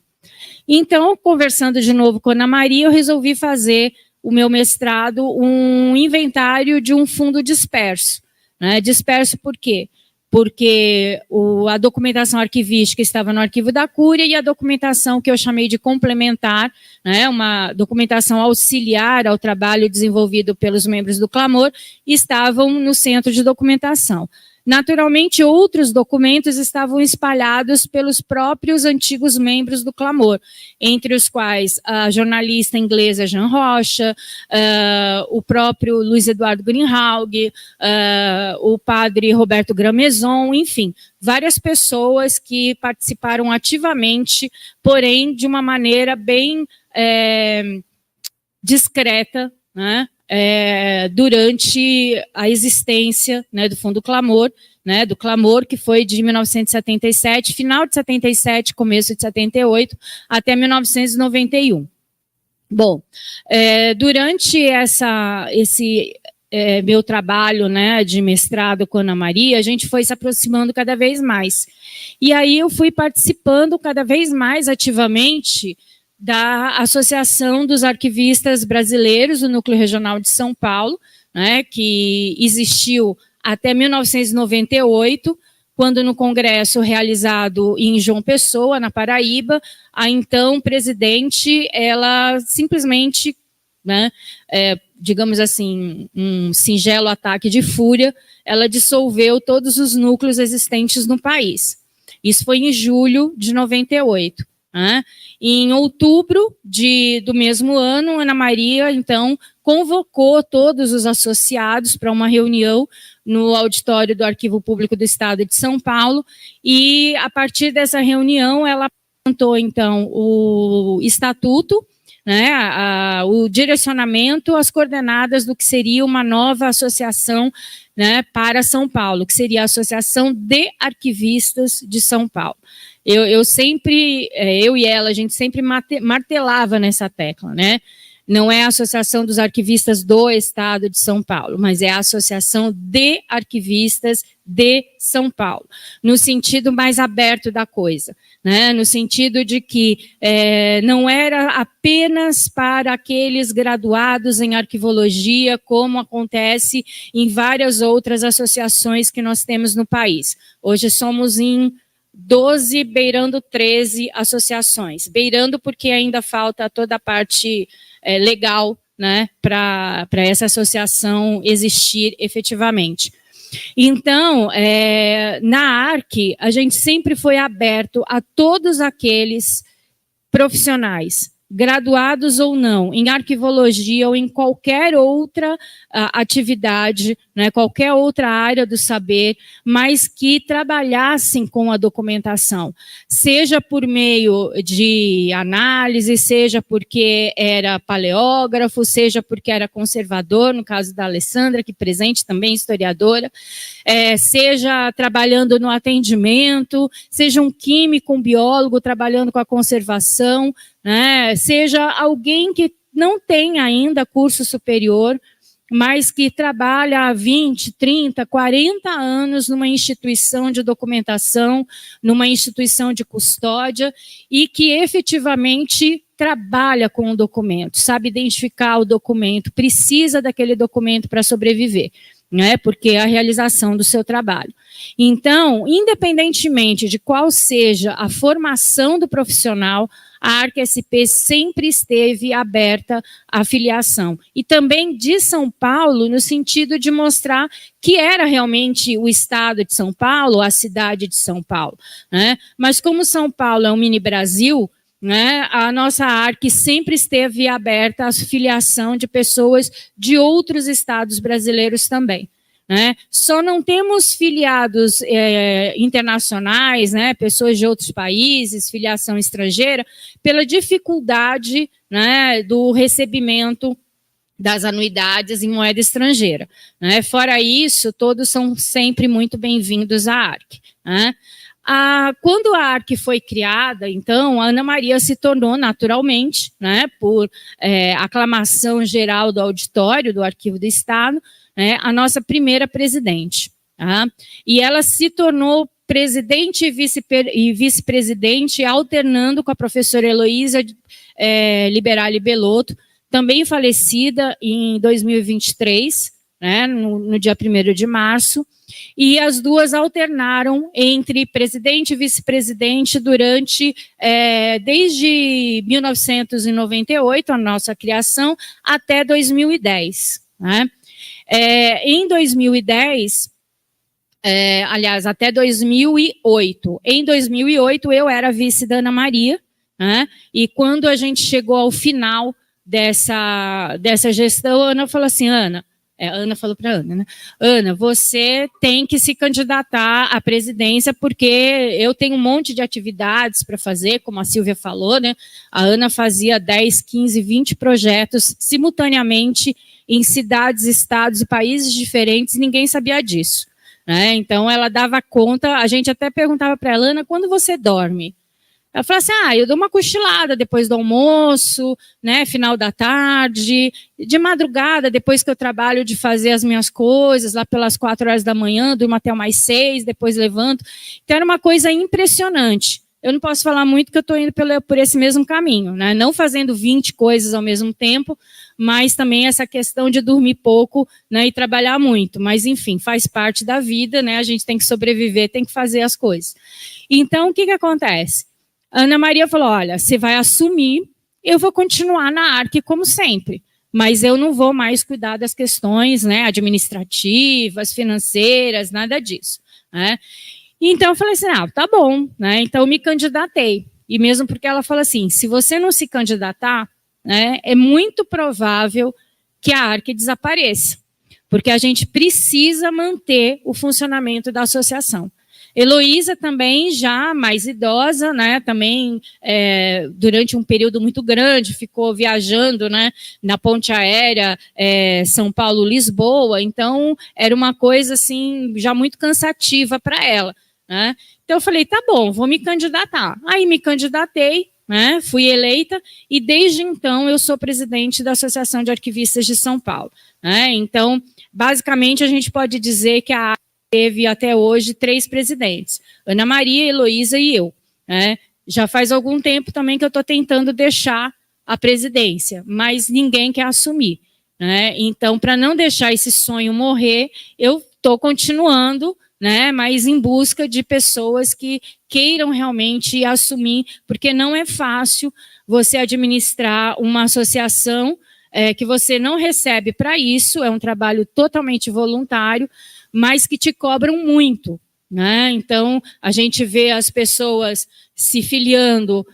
Speaker 3: Então, conversando de novo com a Ana Maria, eu resolvi fazer o meu mestrado um inventário de um fundo disperso. Né? Disperso por quê? Porque a documentação arquivística estava no arquivo da Cúria e a documentação que eu chamei de complementar, né, uma documentação auxiliar ao trabalho desenvolvido pelos membros do Clamor, estavam no centro de documentação. Naturalmente, outros documentos estavam espalhados pelos próprios antigos membros do Clamor, entre os quais a jornalista inglesa Jean Rocha, o próprio Luiz Eduardo Greenhalgh, o padre Roberto Grameson, enfim, várias pessoas que participaram ativamente, porém de uma maneira bem discreta, né? Durante a existência, né, do Fundo Clamor, né, do Clamor, que foi de 1977, final de 77, começo de 78, até 1991. Bom, durante esse meu trabalho, né, de mestrado com a Ana Maria, a gente foi se aproximando cada vez mais. E aí eu fui participando cada vez mais ativamente da Associação dos Arquivistas Brasileiros, do Núcleo Regional de São Paulo, né, que existiu até 1998, quando no congresso realizado em João Pessoa, na Paraíba, a então presidente, ela simplesmente, né, digamos assim, um singelo ataque de fúria, ela dissolveu todos os núcleos existentes no país. Isso foi em julho de 98. Né? Em outubro do mesmo ano, Ana Maria, então, convocou todos os associados para uma reunião no auditório do Arquivo Público do Estado de São Paulo, e a partir dessa reunião ela apresentou, então, o estatuto, né, o direcionamento, as coordenadas do que seria uma nova associação, né, para São Paulo, que seria a Associação de Arquivistas de São Paulo. Eu e ela, a gente sempre martelava nessa tecla, né? Não é a Associação dos Arquivistas do Estado de São Paulo, mas é a Associação de Arquivistas de São Paulo, no sentido mais aberto da coisa, né? No sentido de que não era apenas para aqueles graduados em arquivologia, como acontece em várias outras associações que nós temos no país. Hoje somos em 12, beirando 13 associações. Beirando porque ainda falta toda a parte legal, né, para essa associação existir efetivamente. Então, na ARC, a gente sempre foi aberto a todos aqueles profissionais, graduados ou não, em arquivologia ou em qualquer outra atividade, né, qualquer outra área do saber, mas que trabalhassem com a documentação, seja por meio de análise, seja porque era paleógrafo, seja porque era conservador, no caso da Alessandra, que presente também, historiadora, seja trabalhando no atendimento, seja um químico, um biólogo trabalhando com a conservação, né, seja alguém que não tem ainda curso superior, mas que trabalha há 20, 30, 40 anos numa instituição de documentação, numa instituição de custódia, e que efetivamente trabalha com o documento, sabe identificar o documento, precisa daquele documento para sobreviver, né, porque é a realização do seu trabalho. Então, independentemente de qual seja a formação do profissional, a ARC-SP sempre esteve aberta à filiação. E também de São Paulo, no sentido de mostrar que era realmente o estado de São Paulo, a cidade de São Paulo, né? Mas como São Paulo é um mini-Brasil, né, a nossa ARC sempre esteve aberta à filiação de pessoas de outros estados brasileiros também. Né? Só não temos filiados internacionais, né, pessoas de outros países, filiação estrangeira, pela dificuldade, né, do recebimento das anuidades em moeda estrangeira. Né? Fora isso, todos são sempre muito bem-vindos à ARC. Né? Quando a ARC foi criada, então, a Ana Maria se tornou naturalmente, né, por aclamação geral do auditório do Arquivo do Estado, a nossa primeira presidente. Tá? E ela se tornou presidente e vice-presidente, alternando com a professora Heloísa Liberali Belotto, também falecida em 2023, né, no dia 1º de março, e as duas alternaram entre presidente e vice-presidente durante, desde 1998, a nossa criação, até 2010. Né? Em 2010, aliás, até 2008. Em 2008, eu era vice da Ana Maria, né? E quando a gente chegou ao final dessa gestão, a Ana falou assim, Ana falou para Ana, né? Ana, você tem que se candidatar à presidência, porque eu tenho um monte de atividades para fazer, como a Silvia falou, né? A Ana fazia 10, 15, 20 projetos simultaneamente em cidades, estados e países diferentes, ninguém sabia disso. Né? Então, ela dava conta, a gente até perguntava para ela, Ana, quando você dorme? Ela falou assim, eu dou uma cochilada depois do almoço, né, final da tarde, de madrugada, depois que eu trabalho de fazer as minhas coisas, lá pelas 4 horas da manhã, durmo até mais 6, depois levanto. Então, era uma coisa impressionante. eu não posso falar muito que eu estou indo por esse mesmo caminho, né? Não fazendo 20 coisas ao mesmo tempo, mas também essa questão de dormir pouco, né, e trabalhar muito. Mas, enfim, faz parte da vida, né? A gente tem que sobreviver, tem que fazer as coisas. Então, o que acontece? A Ana Maria falou, olha, você vai assumir, eu vou continuar na ARC como sempre, mas eu não vou mais cuidar das questões, né, administrativas, financeiras, nada disso, né? Então, eu falei assim, tá bom, né? Então, eu me candidatei. E mesmo porque ela fala assim, se você não se candidatar, né, é muito provável que a ARC desapareça, porque a gente precisa manter o funcionamento da associação. Heloísa também, já mais idosa, né, também durante um período muito grande, ficou viajando, né, na ponte aérea São Paulo-Lisboa, então era uma coisa assim, já muito cansativa para ela. Né? Então eu falei, tá bom, vou me candidatar. Aí me candidatei, né, fui eleita e desde então eu sou presidente da Associação de Arquivistas de São Paulo. Né? Então, basicamente a gente pode dizer que a ARC teve até hoje 3 presidentes, Ana Maria, Heloísa e eu. Né? Já faz algum tempo também que eu estou tentando deixar a presidência, mas ninguém quer assumir. Né? Então, para não deixar esse sonho morrer, eu estou continuando, né, mas em busca de pessoas que queiram realmente assumir, porque não é fácil você administrar uma associação que você não recebe para isso, é um trabalho totalmente voluntário, mas que te cobram muito. Né? Então, a gente vê as pessoas se filiando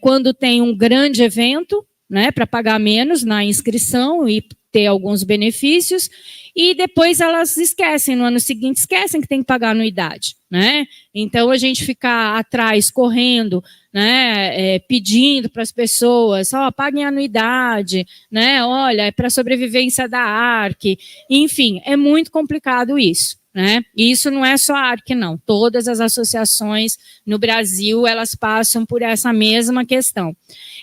Speaker 3: quando tem um grande evento, né, para pagar menos na inscrição e ter alguns benefícios, e depois elas esquecem, no ano seguinte esquecem que tem que pagar anuidade, né? Então a gente fica atrás, correndo, né, pedindo para as pessoas, paguem a anuidade, né? Olha, é para a sobrevivência da ARC, enfim, é muito complicado isso. Né? E isso não é só a ARC, não. Todas as associações no Brasil, elas passam por essa mesma questão.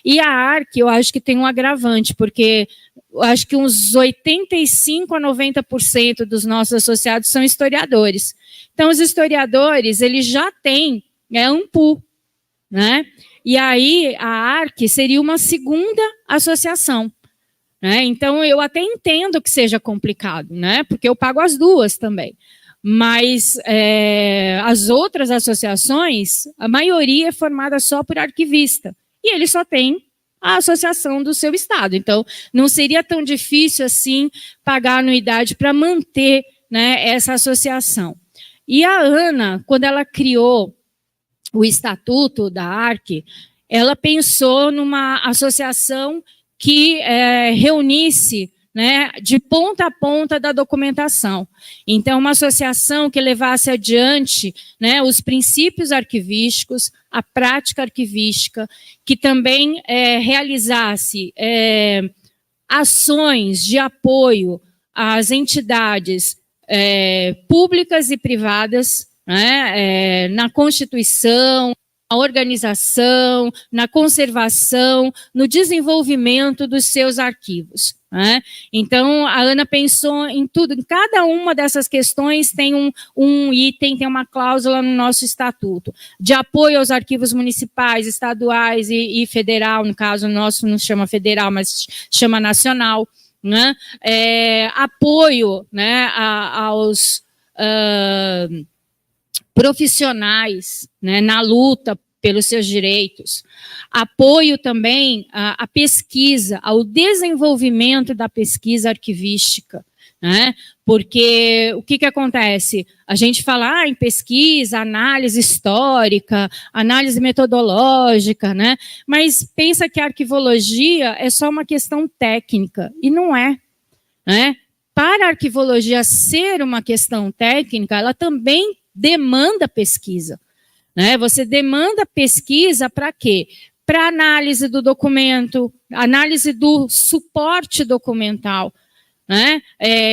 Speaker 3: E a ARC, eu acho que tem um agravante, porque eu acho que uns 85% a 90% dos nossos associados são historiadores. Então, os historiadores, eles já têm um pool, né? E aí, a ARC seria uma segunda associação. Né? Então, eu até entendo que seja complicado, né? Porque eu pago as duas também. Mas as outras associações, a maioria é formada só por arquivista. E ele só tem a associação do seu estado. Então, não seria tão difícil assim pagar a anuidade para manter, né, essa associação. E a Ana, quando ela criou o estatuto da ARC, ela pensou numa associação que reunisse, né, de ponta a ponta da documentação. Então, uma associação que levasse adiante, né, os princípios arquivísticos, a prática arquivística, que também realizasse ações de apoio às entidades públicas e privadas, né, na Constituição, na organização, na conservação, no desenvolvimento dos seus arquivos. Né? Então, a Ana pensou em tudo, em cada uma dessas questões tem um item, tem uma cláusula no nosso estatuto, de apoio aos arquivos municipais, estaduais e federal, no caso nosso não chama federal, mas chama nacional, né? Apoio, né, aos profissionais, né, na luta pelos seus direitos, apoio também à pesquisa, ao desenvolvimento da pesquisa arquivística, né? Porque o que acontece? A gente fala em pesquisa, análise histórica, análise metodológica, né? Mas pensa que a arquivologia é só uma questão técnica, e não é, né? Para a arquivologia ser uma questão técnica, ela também demanda pesquisa. Né? Você demanda pesquisa para quê? Para análise do documento, análise do suporte documental. Né?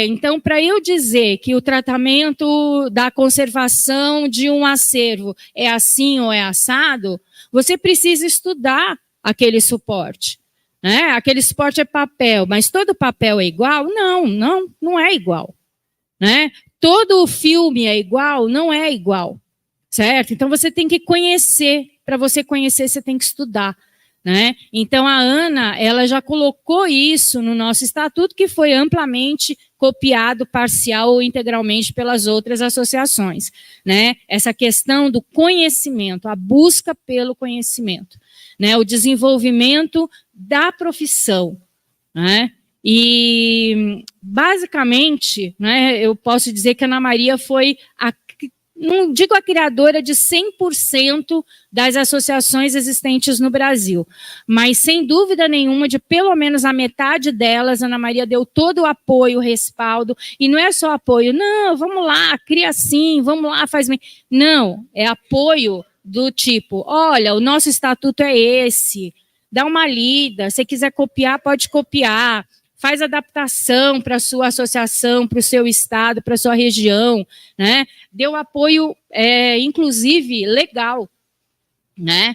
Speaker 3: Então, para eu dizer que o tratamento da conservação de um acervo é assim ou é assado, você precisa estudar aquele suporte. Né? Aquele suporte é papel, mas todo papel é igual? Não é igual. Né? Todo o filme é igual? Não é igual. Certo? Então, você tem que conhecer para você conhecer, você tem que estudar, né? Então, a Ana, ela já colocou isso no nosso estatuto, que foi amplamente copiado parcial ou integralmente pelas outras associações, né? Essa questão do conhecimento, a busca pelo conhecimento, né? O desenvolvimento da profissão, né? E, basicamente, né, eu posso dizer que a Ana Maria foi não digo a criadora de 100% das associações existentes no Brasil, mas sem dúvida nenhuma, de pelo menos a metade delas, a Ana Maria deu todo o apoio, o respaldo, e não é só apoio, não, vamos lá, cria assim, vamos lá, faz bem. Não, é apoio do tipo, olha, o nosso estatuto é esse, dá uma lida, se quiser copiar, pode copiar, faz adaptação para a sua associação, para o seu estado, para a sua região, né? Deu apoio, inclusive, legal, né?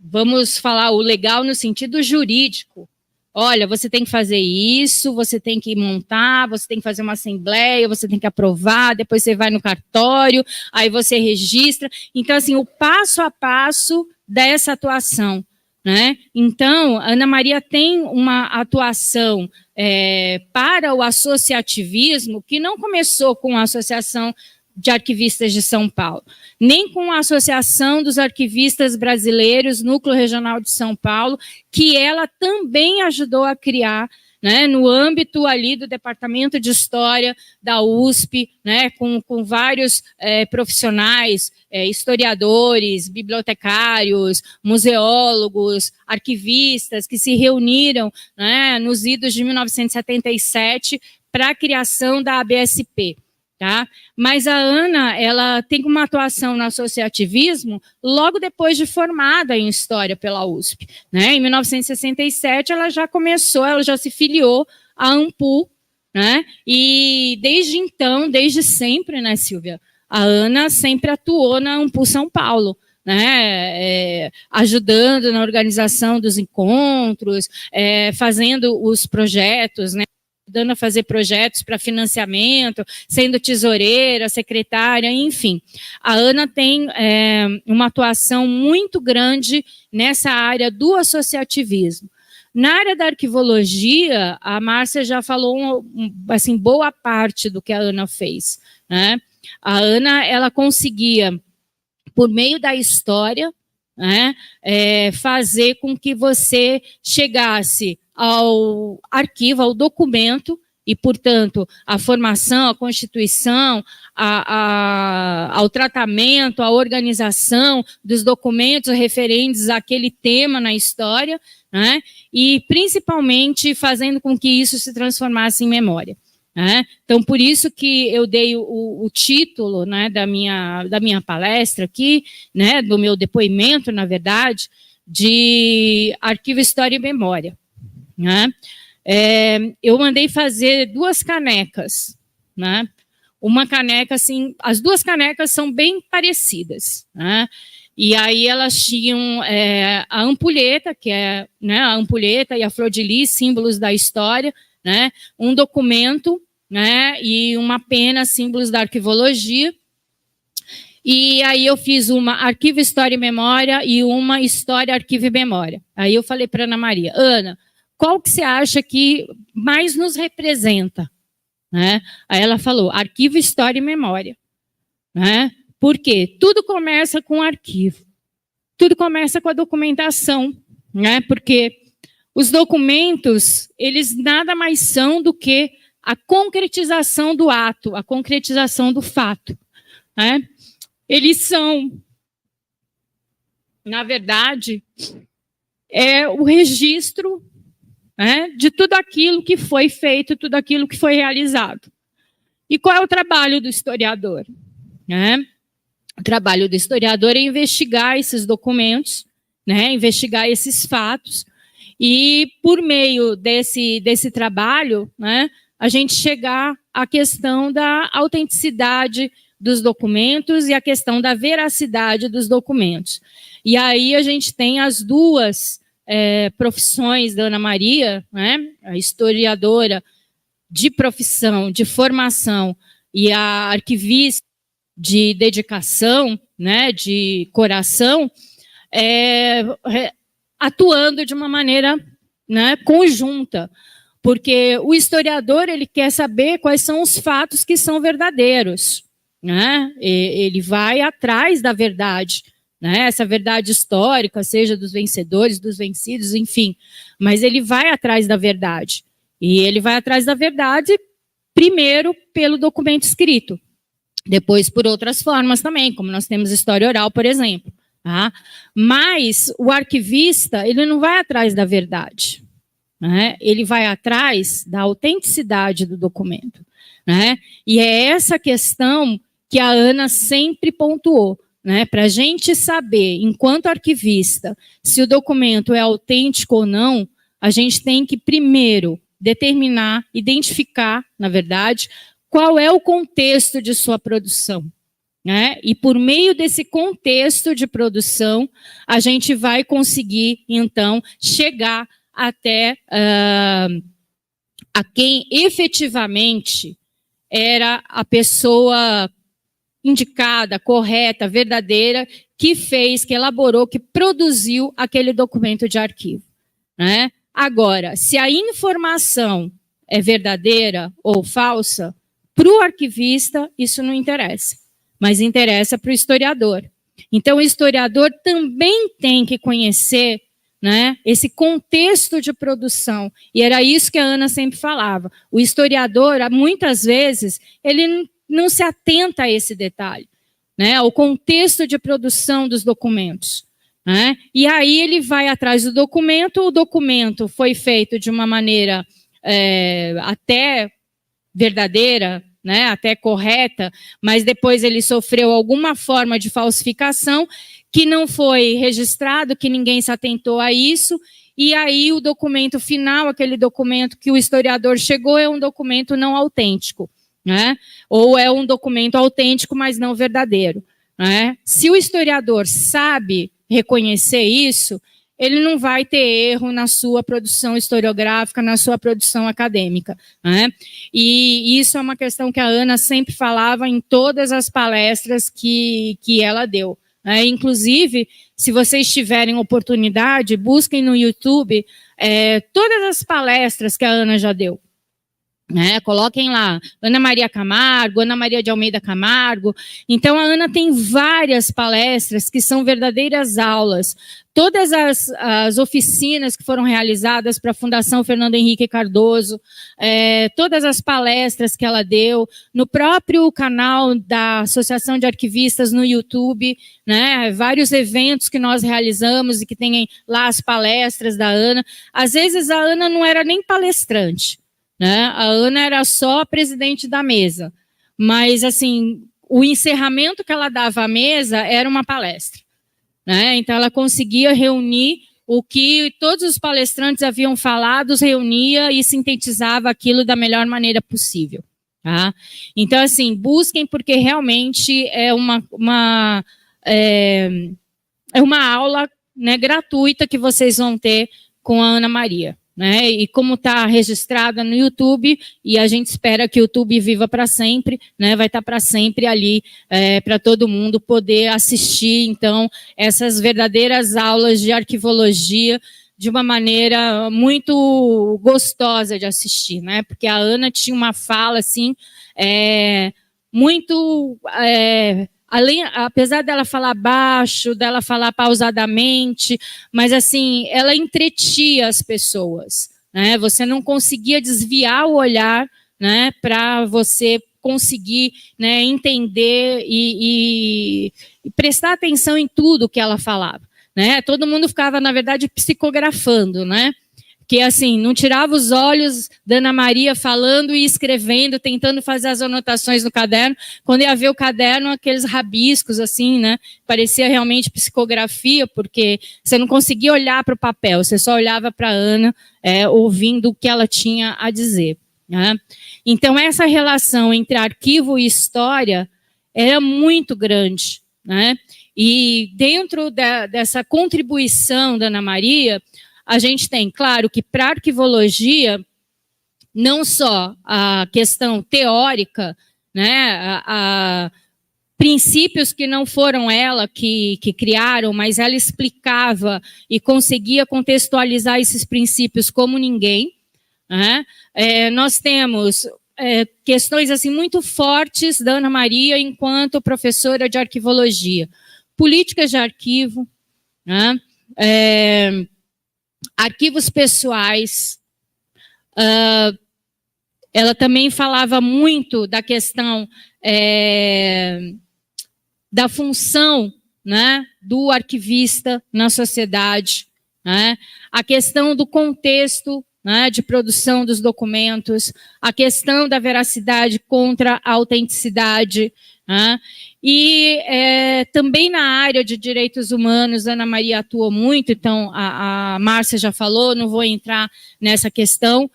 Speaker 3: Vamos falar o legal no sentido jurídico. Olha, você tem que fazer isso, você tem que montar, você tem que fazer uma assembleia, você tem que aprovar, depois você vai no cartório, aí você registra. Então, assim, o passo a passo dessa atuação, né? Então, a Ana Maria tem uma atuação para o associativismo que não começou com a Associação de Arquivistas de São Paulo, nem com a Associação dos Arquivistas Brasileiros, Núcleo Regional de São Paulo, que ela também ajudou a criar, né, no âmbito ali do Departamento de História da USP, né, com vários profissionais, historiadores, bibliotecários, museólogos, arquivistas, que se reuniram, né, nos idos de 1977 para a criação da ABSP. Tá? Mas a Ana, ela tem uma atuação no associativismo logo depois de formada em História pela USP, né? Em 1967 ela já começou, ela já se filiou à AMPU, né? E desde então, desde sempre, né, Silvia? A Ana sempre atuou na AMPU São Paulo, né? Ajudando na organização dos encontros, fazendo os projetos, né? Ajudando a fazer projetos para financiamento, sendo tesoureira, secretária, enfim. A Ana tem uma atuação muito grande nessa área do associativismo. Na área da arquivologia, a Márcia já falou assim, boa parte do que a Ana fez, né? A Ana, ela conseguia, por meio da história, né, fazer com que você chegasse ao arquivo, ao documento, e, portanto, a formação, a constituição, ao tratamento, à organização dos documentos referentes àquele tema na história, né, e, principalmente, fazendo com que isso se transformasse em memória. Né? Então, por isso que eu dei o título, né, da minha palestra aqui, né, do meu depoimento, na verdade, de Arquivo, História e Memória. Né? Eu mandei fazer 2 canecas, né? Uma caneca, assim, as 2 canecas são bem parecidas, né? E aí elas tinham a ampulheta, que é, né, a ampulheta e a flor de lis, símbolos da história, né? Um documento, né, e uma pena, símbolos da arquivologia. E aí eu fiz uma Arquivo, História e Memória e uma História, Arquivo e Memória. Aí eu falei para Ana Maria, Ana, qual que você acha que mais nos representa? Né? Aí ela falou, Arquivo, História e Memória. Né? Por quê? Tudo começa com arquivo. Tudo começa com a documentação. Né? Porque os documentos, eles nada mais são do que a concretização do ato, a concretização do fato. Né? Eles são, na verdade, o registro, né, de tudo aquilo que foi feito, tudo aquilo que foi realizado. E qual é o trabalho do historiador? Né? O trabalho do historiador é investigar esses documentos, né, investigar esses fatos, e por meio desse trabalho, né, a gente chegar à questão da autenticidade dos documentos e a questão da veracidade dos documentos. E aí a gente tem as 2 profissões da Ana Maria, né? A historiadora de profissão, de formação, e a arquivista de dedicação, né, de coração, atuando de uma maneira, né, conjunta, porque o historiador ele quer saber quais são os fatos que são verdadeiros, né? Ele vai atrás da verdade, né? Essa verdade histórica, seja dos vencedores, dos vencidos, enfim, mas ele vai atrás da verdade, e ele vai atrás da verdade primeiro pelo documento escrito, depois por outras formas também, como nós temos história oral, por exemplo. Tá? Mas o arquivista, ele não vai atrás da verdade, né? Ele vai atrás da autenticidade do documento, né? E é essa questão que a Ana sempre pontuou, né? Para a gente saber, enquanto arquivista, se o documento é autêntico ou não, a gente tem que primeiro determinar, identificar, na verdade, qual é o contexto de sua produção, né? E por meio desse contexto de produção, a gente vai conseguir, então, chegar até a quem efetivamente era a pessoa indicada, correta, verdadeira, que fez, que elaborou, que produziu aquele documento de arquivo, né? Agora, se a informação é verdadeira ou falsa, para o arquivista isso não interessa, mas interessa para o historiador. Então, o historiador também tem que conhecer, né, esse contexto de produção. E era isso que a Ana sempre falava. O historiador, muitas vezes, ele não se atenta a esse detalhe, né, ao contexto de produção dos documentos, né? E aí ele vai atrás do documento, o documento foi feito de uma maneira até verdadeira, né, até correta, mas depois ele sofreu alguma forma de falsificação que não foi registrado, que ninguém se atentou a isso, e aí o documento final, aquele documento que o historiador chegou, é um documento não autêntico, né? Ou é um documento autêntico, mas não verdadeiro, né? Se o historiador sabe reconhecer isso, ele não vai ter erro na sua produção historiográfica, na sua produção acadêmica, né? E isso é uma questão que a Ana sempre falava em todas as palestras que ela deu, né? Inclusive, se vocês tiverem oportunidade, busquem no YouTube todas as palestras que a Ana já deu, né? Coloquem lá, Ana Maria Camargo, Ana Maria de Almeida Camargo. Então, a Ana tem várias palestras que são verdadeiras aulas. Todas as oficinas que foram realizadas para a Fundação Fernando Henrique Cardoso, todas as palestras que ela deu, no próprio canal da Associação de Arquivistas no YouTube, né? Vários eventos que nós realizamos e que tem lá as palestras da Ana. Às vezes, a Ana não era nem palestrante, né? A Ana era só a presidente da mesa, mas assim, o encerramento que ela dava à mesa era uma palestra, né? Então ela conseguia reunir o que todos os palestrantes haviam falado, reunia e sintetizava aquilo da melhor maneira possível, tá? Então assim, busquem, porque realmente é uma aula, né, gratuita que vocês vão ter com a Ana Maria, né? E como está registrada no YouTube, e a gente espera que o YouTube viva para sempre, né? Vai estar para sempre ali para todo mundo poder assistir, então, essas verdadeiras aulas de arquivologia de uma maneira muito gostosa de assistir, né? Porque a Ana tinha uma fala assim muito apesar dela falar baixo, dela falar pausadamente, mas assim, ela entretia as pessoas, né? Você não conseguia desviar o olhar, né, para você conseguir, né, entender e prestar atenção em tudo que ela falava, né? Todo mundo ficava, na verdade, psicografando, né? Que assim, não tirava os olhos da Ana Maria falando e escrevendo, tentando fazer as anotações no caderno. Quando ia ver o caderno, aqueles rabiscos assim, né? Parecia realmente psicografia, porque você não conseguia olhar para o papel, você só olhava para a Ana, ouvindo o que ela tinha a dizer, né? Então, essa relação entre arquivo e história era muito grande, né? E dentro dessa contribuição da Ana Maria, a gente tem, claro, que para a arquivologia, não só a questão teórica, né, princípios que não foram ela que criaram, mas ela explicava e conseguia contextualizar esses princípios como ninguém. Né? Nós temos questões assim muito fortes da Ana Maria enquanto professora de arquivologia. Políticas de arquivo, né? Arquivos pessoais. Ela também falava muito da questão da função, né, do arquivista na sociedade, né? A questão do contexto, né, de produção dos documentos, a questão da veracidade contra a autenticidade, né? E também na área de direitos humanos, a Ana Maria atuou muito, então a Márcia já falou, não vou entrar nessa questão.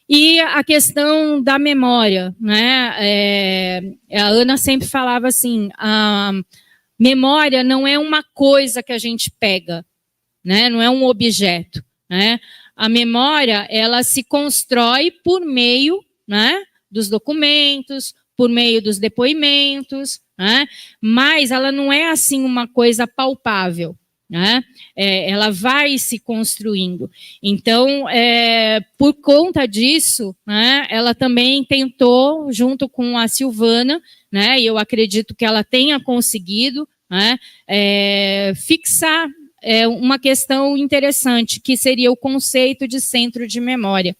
Speaker 3: E a questão da memória, né? A Ana sempre falava assim, a memória não é uma coisa que a gente pega, né? Não é um objeto, né? A memória, ela se constrói por meio, né, dos documentos, por meio dos depoimentos, né? Mas ela não é assim uma coisa palpável, né? Ela vai se construindo. Então, por conta disso, né, ela também tentou, junto com a Silvana, né, e eu acredito que ela tenha conseguido, né, fixar uma questão interessante, que seria o conceito de centro de memória.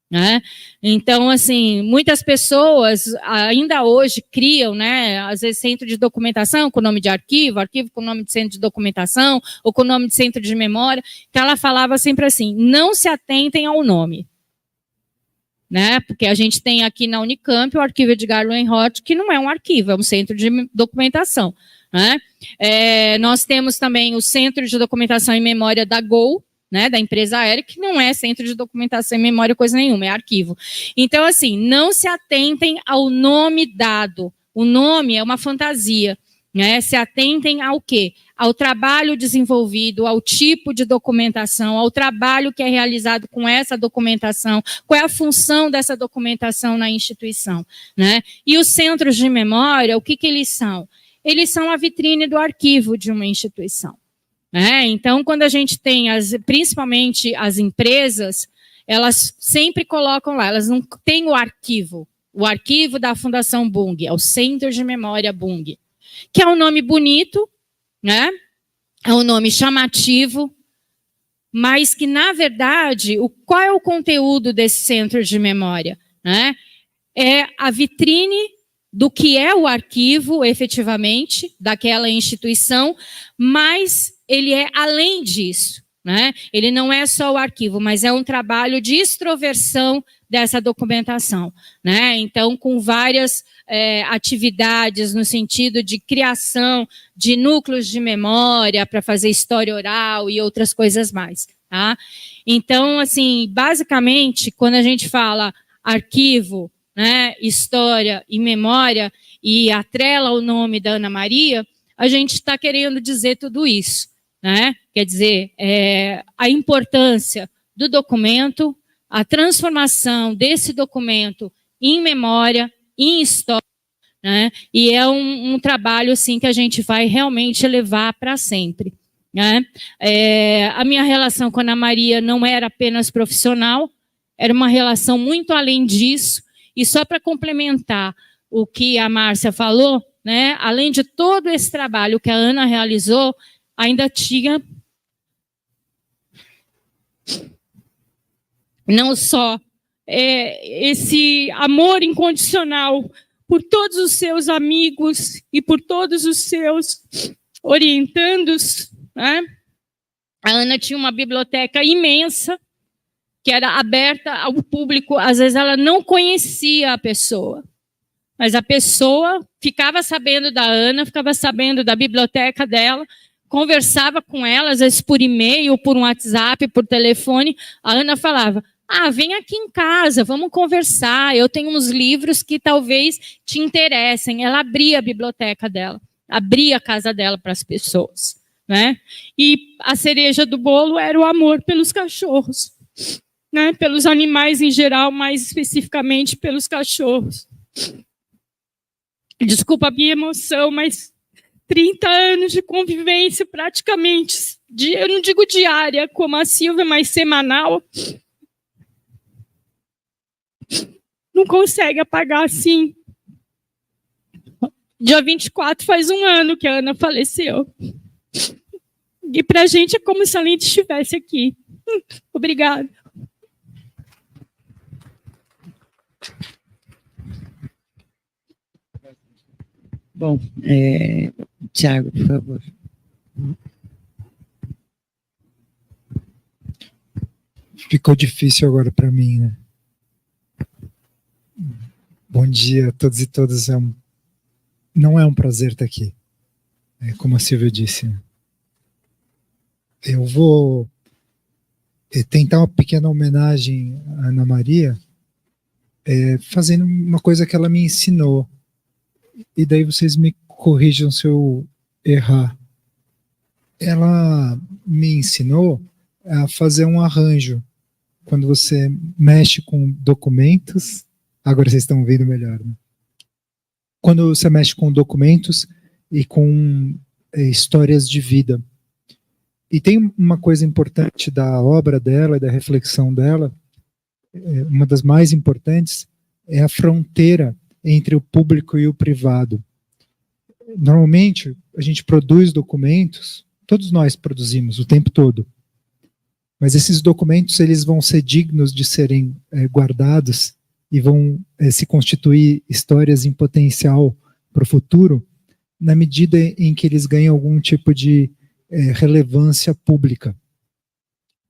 Speaker 3: Né? Então, assim, muitas pessoas ainda hoje criam, né, às vezes centro de documentação com nome de arquivo, arquivo com nome de centro de documentação, ou com nome de centro de memória. Então, ela falava sempre assim, não se atentem ao nome. Né? Porque a gente tem aqui na Unicamp o arquivo Edgar Lowenroth, que não é um arquivo, é um centro de documentação. Né? Nós temos também o Centro de Documentação e Memória da Gol, né, da empresa aérea, que não é centro de documentação e memória coisa nenhuma, é arquivo. Então, assim, não se atentem ao nome dado. O nome é uma fantasia. Né? Se atentem ao quê? Ao trabalho desenvolvido, ao tipo de documentação, ao trabalho que é realizado com essa documentação, qual é a função dessa documentação na instituição. Né? E os centros de memória, o que eles são? Eles são a vitrine do arquivo de uma instituição. Então, quando a gente tem, principalmente as empresas, elas sempre colocam lá, elas não têm o arquivo da Fundação Bung, é o Centro de Memória Bung, que é um nome bonito, né? É um nome chamativo, mas que, na verdade, qual é o conteúdo desse centro de memória? Né? É a vitrine do que é o arquivo, efetivamente, daquela instituição, mas ele é além disso. Né? Ele não é só o arquivo, mas é um trabalho de extroversão dessa documentação. Né? Então, com várias atividades no sentido de criação de núcleos de memória para fazer história oral e outras coisas mais. Tá? Então, assim, basicamente, quando a gente fala arquivo, né, história e memória, e atrela o nome da Ana Maria, a gente está querendo dizer tudo isso. Né? Quer dizer, a importância do documento, a transformação desse documento em memória, em história, né? E é um trabalho assim, que a gente vai realmente levar para sempre. Né? A minha relação com a Ana Maria não era apenas profissional, era uma relação muito além disso. E só para complementar o que a Márcia falou, né? Além de todo esse trabalho que a Ana realizou, ainda tinha não só esse amor incondicional por todos os seus amigos e por todos os seus orientandos. Né? A Ana tinha uma biblioteca imensa, que era aberta ao público. Às vezes ela não conhecia a pessoa, mas a pessoa ficava sabendo da Ana, ficava sabendo da biblioteca dela, conversava com ela, às vezes por e-mail, por um WhatsApp, por telefone. A Ana falava, vem aqui em casa, vamos conversar, eu tenho uns livros que talvez te interessem. Ela abria a biblioteca dela, abria a casa dela para as pessoas. Né? E a cereja do bolo era o amor pelos cachorros, né? Pelos animais em geral, mais especificamente pelos cachorros. Desculpa a minha emoção, mas 30 anos de convivência praticamente, eu não digo diária, como a Silvia, mas semanal, não consegue apagar assim. Dia 24 faz um ano que a Ana faleceu. E pra gente é como se ela ainda estivesse aqui. Obrigada.
Speaker 1: Bom, Tiago, por favor.
Speaker 4: Ficou difícil agora para mim, né? Bom dia a todos e todas. Não é um prazer estar aqui, como a Silvia disse. Eu vou tentar uma pequena homenagem à Ana Maria, fazendo uma coisa que ela me ensinou. E daí vocês me corrijam se eu errar. Ela me ensinou a fazer um arranjo. Quando você mexe com documentos, agora vocês estão vendo melhor, né? Quando você mexe com documentos e com histórias de vida. E tem uma coisa importante da obra dela e da reflexão dela, uma das mais importantes, é a fronteira entre o público e o privado. Normalmente, a gente produz documentos, todos nós produzimos o tempo todo, mas esses documentos eles vão ser dignos de serem guardados e vão se constituir histórias em potencial para o futuro, na medida em que eles ganham algum tipo de relevância pública.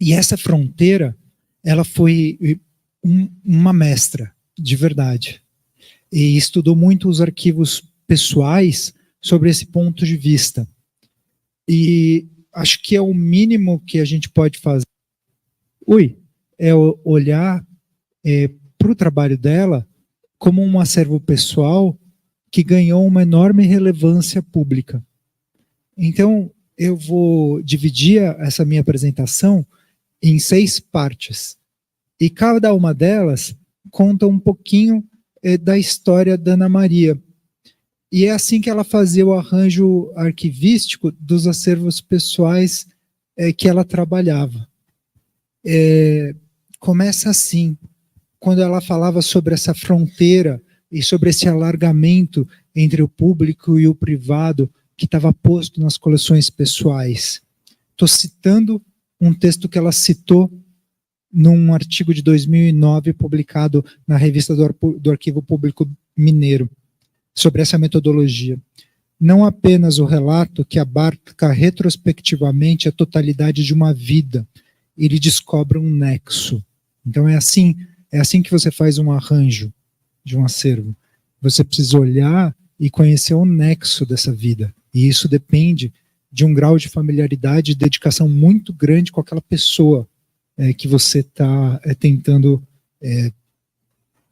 Speaker 4: E essa fronteira, ela foi uma mestra, de verdade. E estudou muito os arquivos pessoais sobre esse ponto de vista. E acho que é o mínimo que a gente pode fazer. É olhar para o trabalho dela como um acervo pessoal que ganhou uma enorme relevância pública. Então, eu vou dividir essa minha apresentação em 6 partes. E cada uma delas conta um pouquinho da história da Ana Maria. E é assim que ela fazia o arranjo arquivístico dos acervos pessoais que ela trabalhava. Começa assim, quando ela falava sobre essa fronteira e sobre esse alargamento entre o público e o privado que estava posto nas coleções pessoais. Estou citando um texto que ela citou num artigo de 2009 publicado na revista do Arquivo Público Mineiro, sobre essa metodologia. Não apenas o relato que abarca retrospectivamente a totalidade de uma vida, ele descobre um nexo. Então é assim que você faz um arranjo de um acervo. Você precisa olhar e conhecer o nexo dessa vida. E isso depende de um grau de familiaridade e dedicação muito grande com aquela pessoa que você está tentando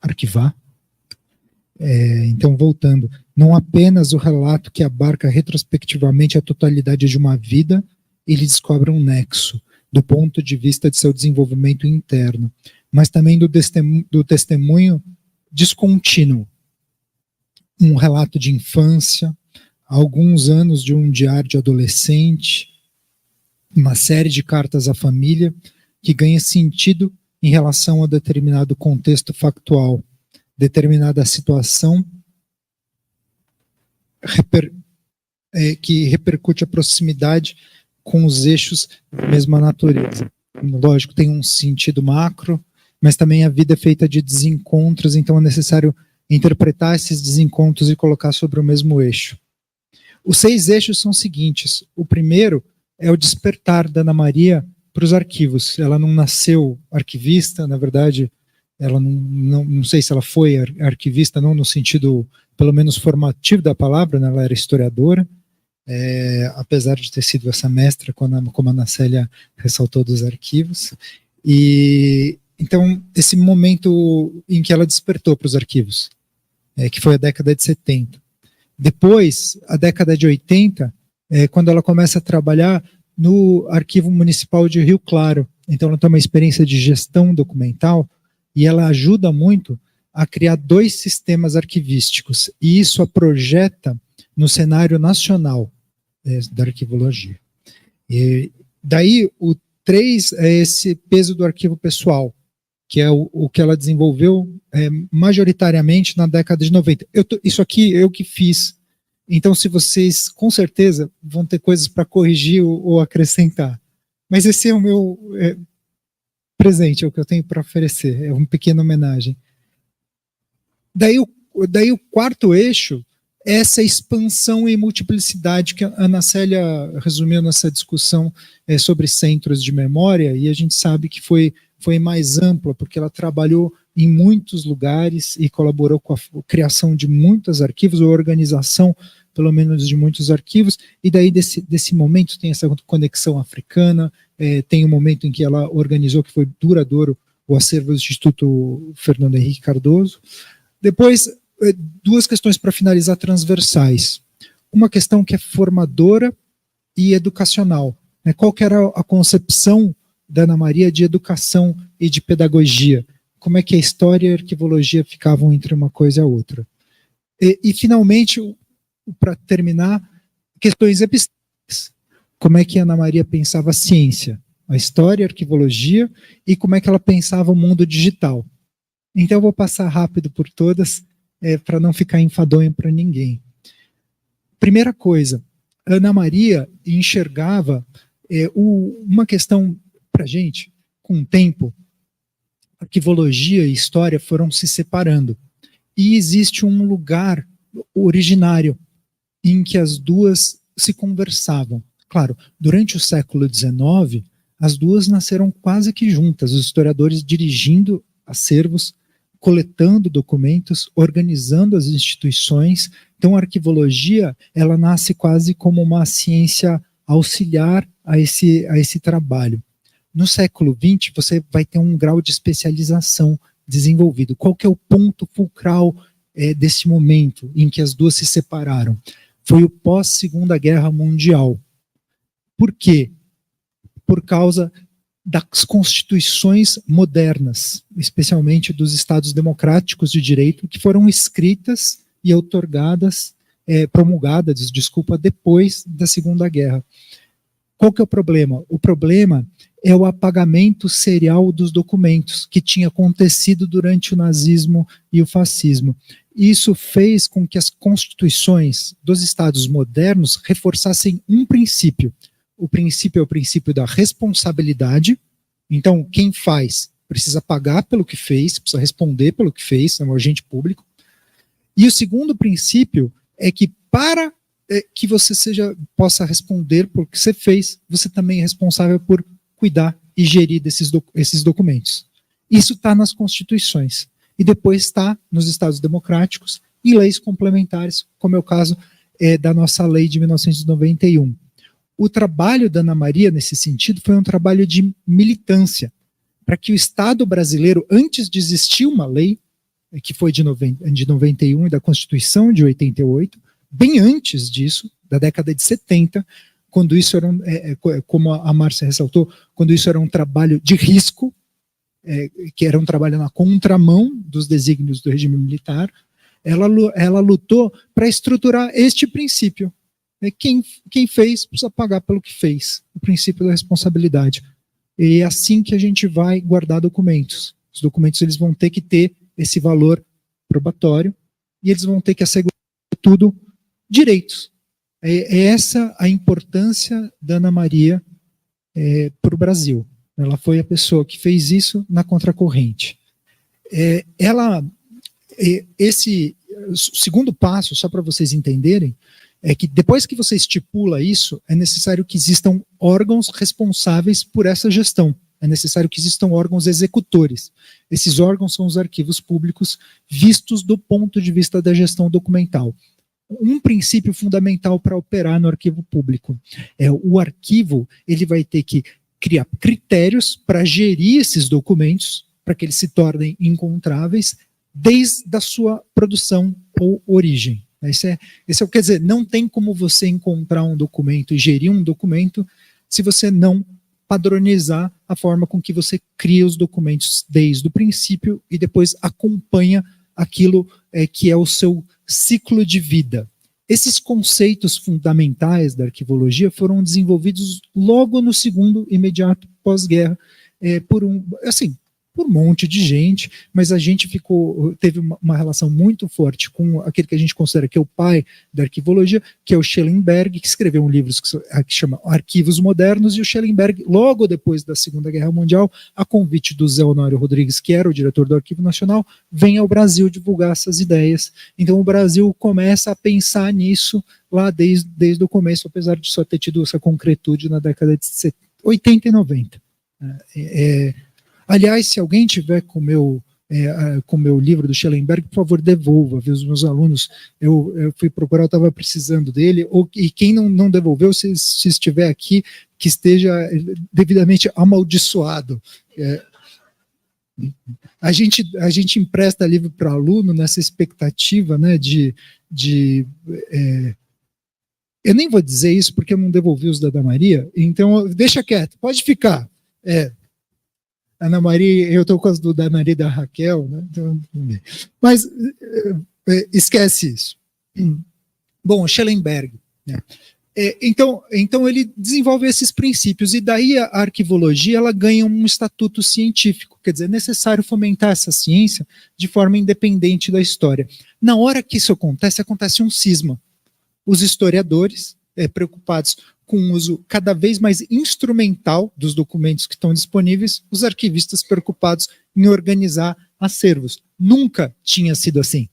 Speaker 4: arquivar. Então, voltando, não apenas o relato que abarca retrospectivamente a totalidade de uma vida, ele descobre um nexo do ponto de vista de seu desenvolvimento interno, mas também do testemunho descontínuo. Um relato de infância, alguns anos de um diário de adolescente, uma série de cartas à família que ganha sentido em relação a determinado contexto factual, determinada situação que repercute a proximidade com os eixos da mesma natureza. Lógico, tem um sentido macro, mas também a vida é feita de desencontros, então é necessário interpretar esses desencontros e colocar sobre o mesmo eixo. Os 6 eixos são os seguintes. O primeiro é o despertar da Ana Maria para os arquivos. Ela não nasceu arquivista, na verdade, ela não sei se ela foi arquivista, não no sentido, pelo menos, formativo da palavra, né? Ela era historiadora, apesar de ter sido essa mestra, como a Ana Célia ressaltou, dos arquivos. E então, esse momento em que ela despertou para os arquivos, que foi a década de 70. Depois, a década de 80, quando ela começa a trabalhar no Arquivo Municipal de Rio Claro. Então, ela tem uma experiência de gestão documental e ela ajuda muito a criar 2 sistemas arquivísticos, e isso a projeta no cenário nacional da arquivologia. E daí, o 3 é esse peso do arquivo pessoal, que é o que ela desenvolveu majoritariamente na década de 90. Isso aqui eu que fiz. Então, se vocês, com certeza, vão ter coisas para corrigir ou acrescentar. Mas esse é o meu presente, é o que eu tenho para oferecer, é uma pequena homenagem. Daí o 4º eixo é essa expansão e multiplicidade que a Ana Célia resumiu nessa discussão sobre centros de memória, e a gente sabe que foi mais ampla, porque ela trabalhou em muitos lugares e colaborou com a criação de muitos arquivos, ou organização, pelo menos, de muitos arquivos, e daí desse momento tem essa conexão africana, tem um momento em que ela organizou, que foi duradouro, o acervo do Instituto Fernando Henrique Cardoso. Depois, 2 questões para finalizar transversais. Uma questão que é formadora e educacional. Qual que era a concepção da Ana Maria de educação e de pedagogia? Como é que a história e a arquivologia ficavam entre uma coisa e a outra? E finalmente, para terminar, questões epistêmicas. Como é que a Ana Maria pensava a ciência, a história, a arquivologia, e como é que ela pensava o mundo digital. Então eu vou passar rápido por todas, para não ficar enfadonho para ninguém. Primeira coisa, Ana Maria enxergava uma questão para a gente, com o tempo, arquivologia e história foram se separando. E existe um lugar originário em que as duas se conversavam. Claro, durante o século XIX, as duas nasceram quase que juntas, os historiadores dirigindo acervos, coletando documentos, organizando as instituições. Então, a arquivologia, ela nasce quase como uma ciência auxiliar a esse trabalho. No século XX, você vai ter um grau de especialização desenvolvido. Qual que é o ponto fulcral desse momento em que as duas se separaram? Foi o pós-Segunda Guerra Mundial. Por quê? Por causa das constituições modernas, especialmente dos Estados democráticos de direito, que foram escritas e promulgadas, depois da Segunda Guerra. Qual que é o problema? O problema é o apagamento serial dos documentos, que tinha acontecido durante o nazismo e o fascismo. Isso fez com que as constituições dos Estados modernos reforçassem um princípio. O princípio é o princípio da responsabilidade. Então, quem faz precisa pagar pelo que fez, precisa responder pelo que fez, é um agente público. E o segundo princípio é que para que você possa responder pelo que você fez, você também é responsável por cuidar e gerir esses documentos. Isso está nas constituições. E depois está nos Estados democráticos e leis complementares, como é o caso da nossa lei de 1991. O trabalho da Ana Maria, nesse sentido, foi um trabalho de militância, para que o Estado brasileiro, antes de existir uma lei, que foi de 91 e da Constituição de 88, bem antes disso, da década de 70, quando isso era, como a Márcia ressaltou, quando isso era um trabalho de risco, que era um trabalho na contramão dos desígnios do regime militar, ela lutou para estruturar este princípio. Quem fez precisa pagar pelo que fez, o princípio da responsabilidade. E é assim que a gente vai guardar documentos. Os documentos eles vão ter que ter esse valor probatório e eles vão ter que assegurar tudo direitos. É essa a importância da Ana Maria para o Brasil. Ela foi a pessoa que fez isso na contracorrente. Esse segundo passo, só para vocês entenderem, é que depois que você estipula isso, é necessário que existam órgãos responsáveis por essa gestão. É necessário que existam órgãos executores. Esses órgãos são os arquivos públicos vistos do ponto de vista da gestão documental. Um princípio fundamental para operar no arquivo público é o arquivo, ele vai ter que criar critérios para gerir esses documentos, para que eles se tornem encontráveis desde a sua produção ou origem. Quer dizer, não tem como você encontrar um documento e gerir um documento se você não padronizar a forma com que você cria os documentos desde o princípio e depois acompanha aquilo que é o seu ciclo de vida. Esses conceitos fundamentais da arquivologia foram desenvolvidos logo no segundo imediato pós-guerra, por um monte de gente, mas a gente teve uma relação muito forte com aquele que a gente considera que é o pai da arquivologia, que é o Schellenberg, que escreveu um livro que chama Arquivos Modernos, e o Schellenberg, logo depois da Segunda Guerra Mundial, a convite do Zé Honório Rodrigues, que era o diretor do Arquivo Nacional, vem ao Brasil divulgar essas ideias. Então o Brasil começa a pensar nisso lá desde o começo, apesar de só ter tido essa concretude na década de 80 e 90. Aliás, se alguém tiver com o meu livro do Schellenberg, por favor, devolva, viu? Os meus alunos, eu fui procurar, eu estava precisando dele, e quem não devolveu, se estiver aqui, que esteja devidamente amaldiçoado. A gente empresta livro para aluno nessa expectativa, né, eu nem vou dizer isso porque eu não devolvi os da Ana Maria, então deixa quieto, pode ficar. Ana Maria, eu estou com as do Ana Maria e da Raquel, né? Então, mas esquece isso. Bom, Schellenberg, né? Então ele desenvolve esses princípios, e daí a arquivologia ela ganha um estatuto científico, quer dizer, é necessário fomentar essa ciência de forma independente da história. Na hora que isso acontece um cisma. Os historiadores, preocupados com o uso cada vez mais instrumental dos documentos que estão disponíveis, os arquivistas preocupados em organizar acervos. Nunca tinha sido assim.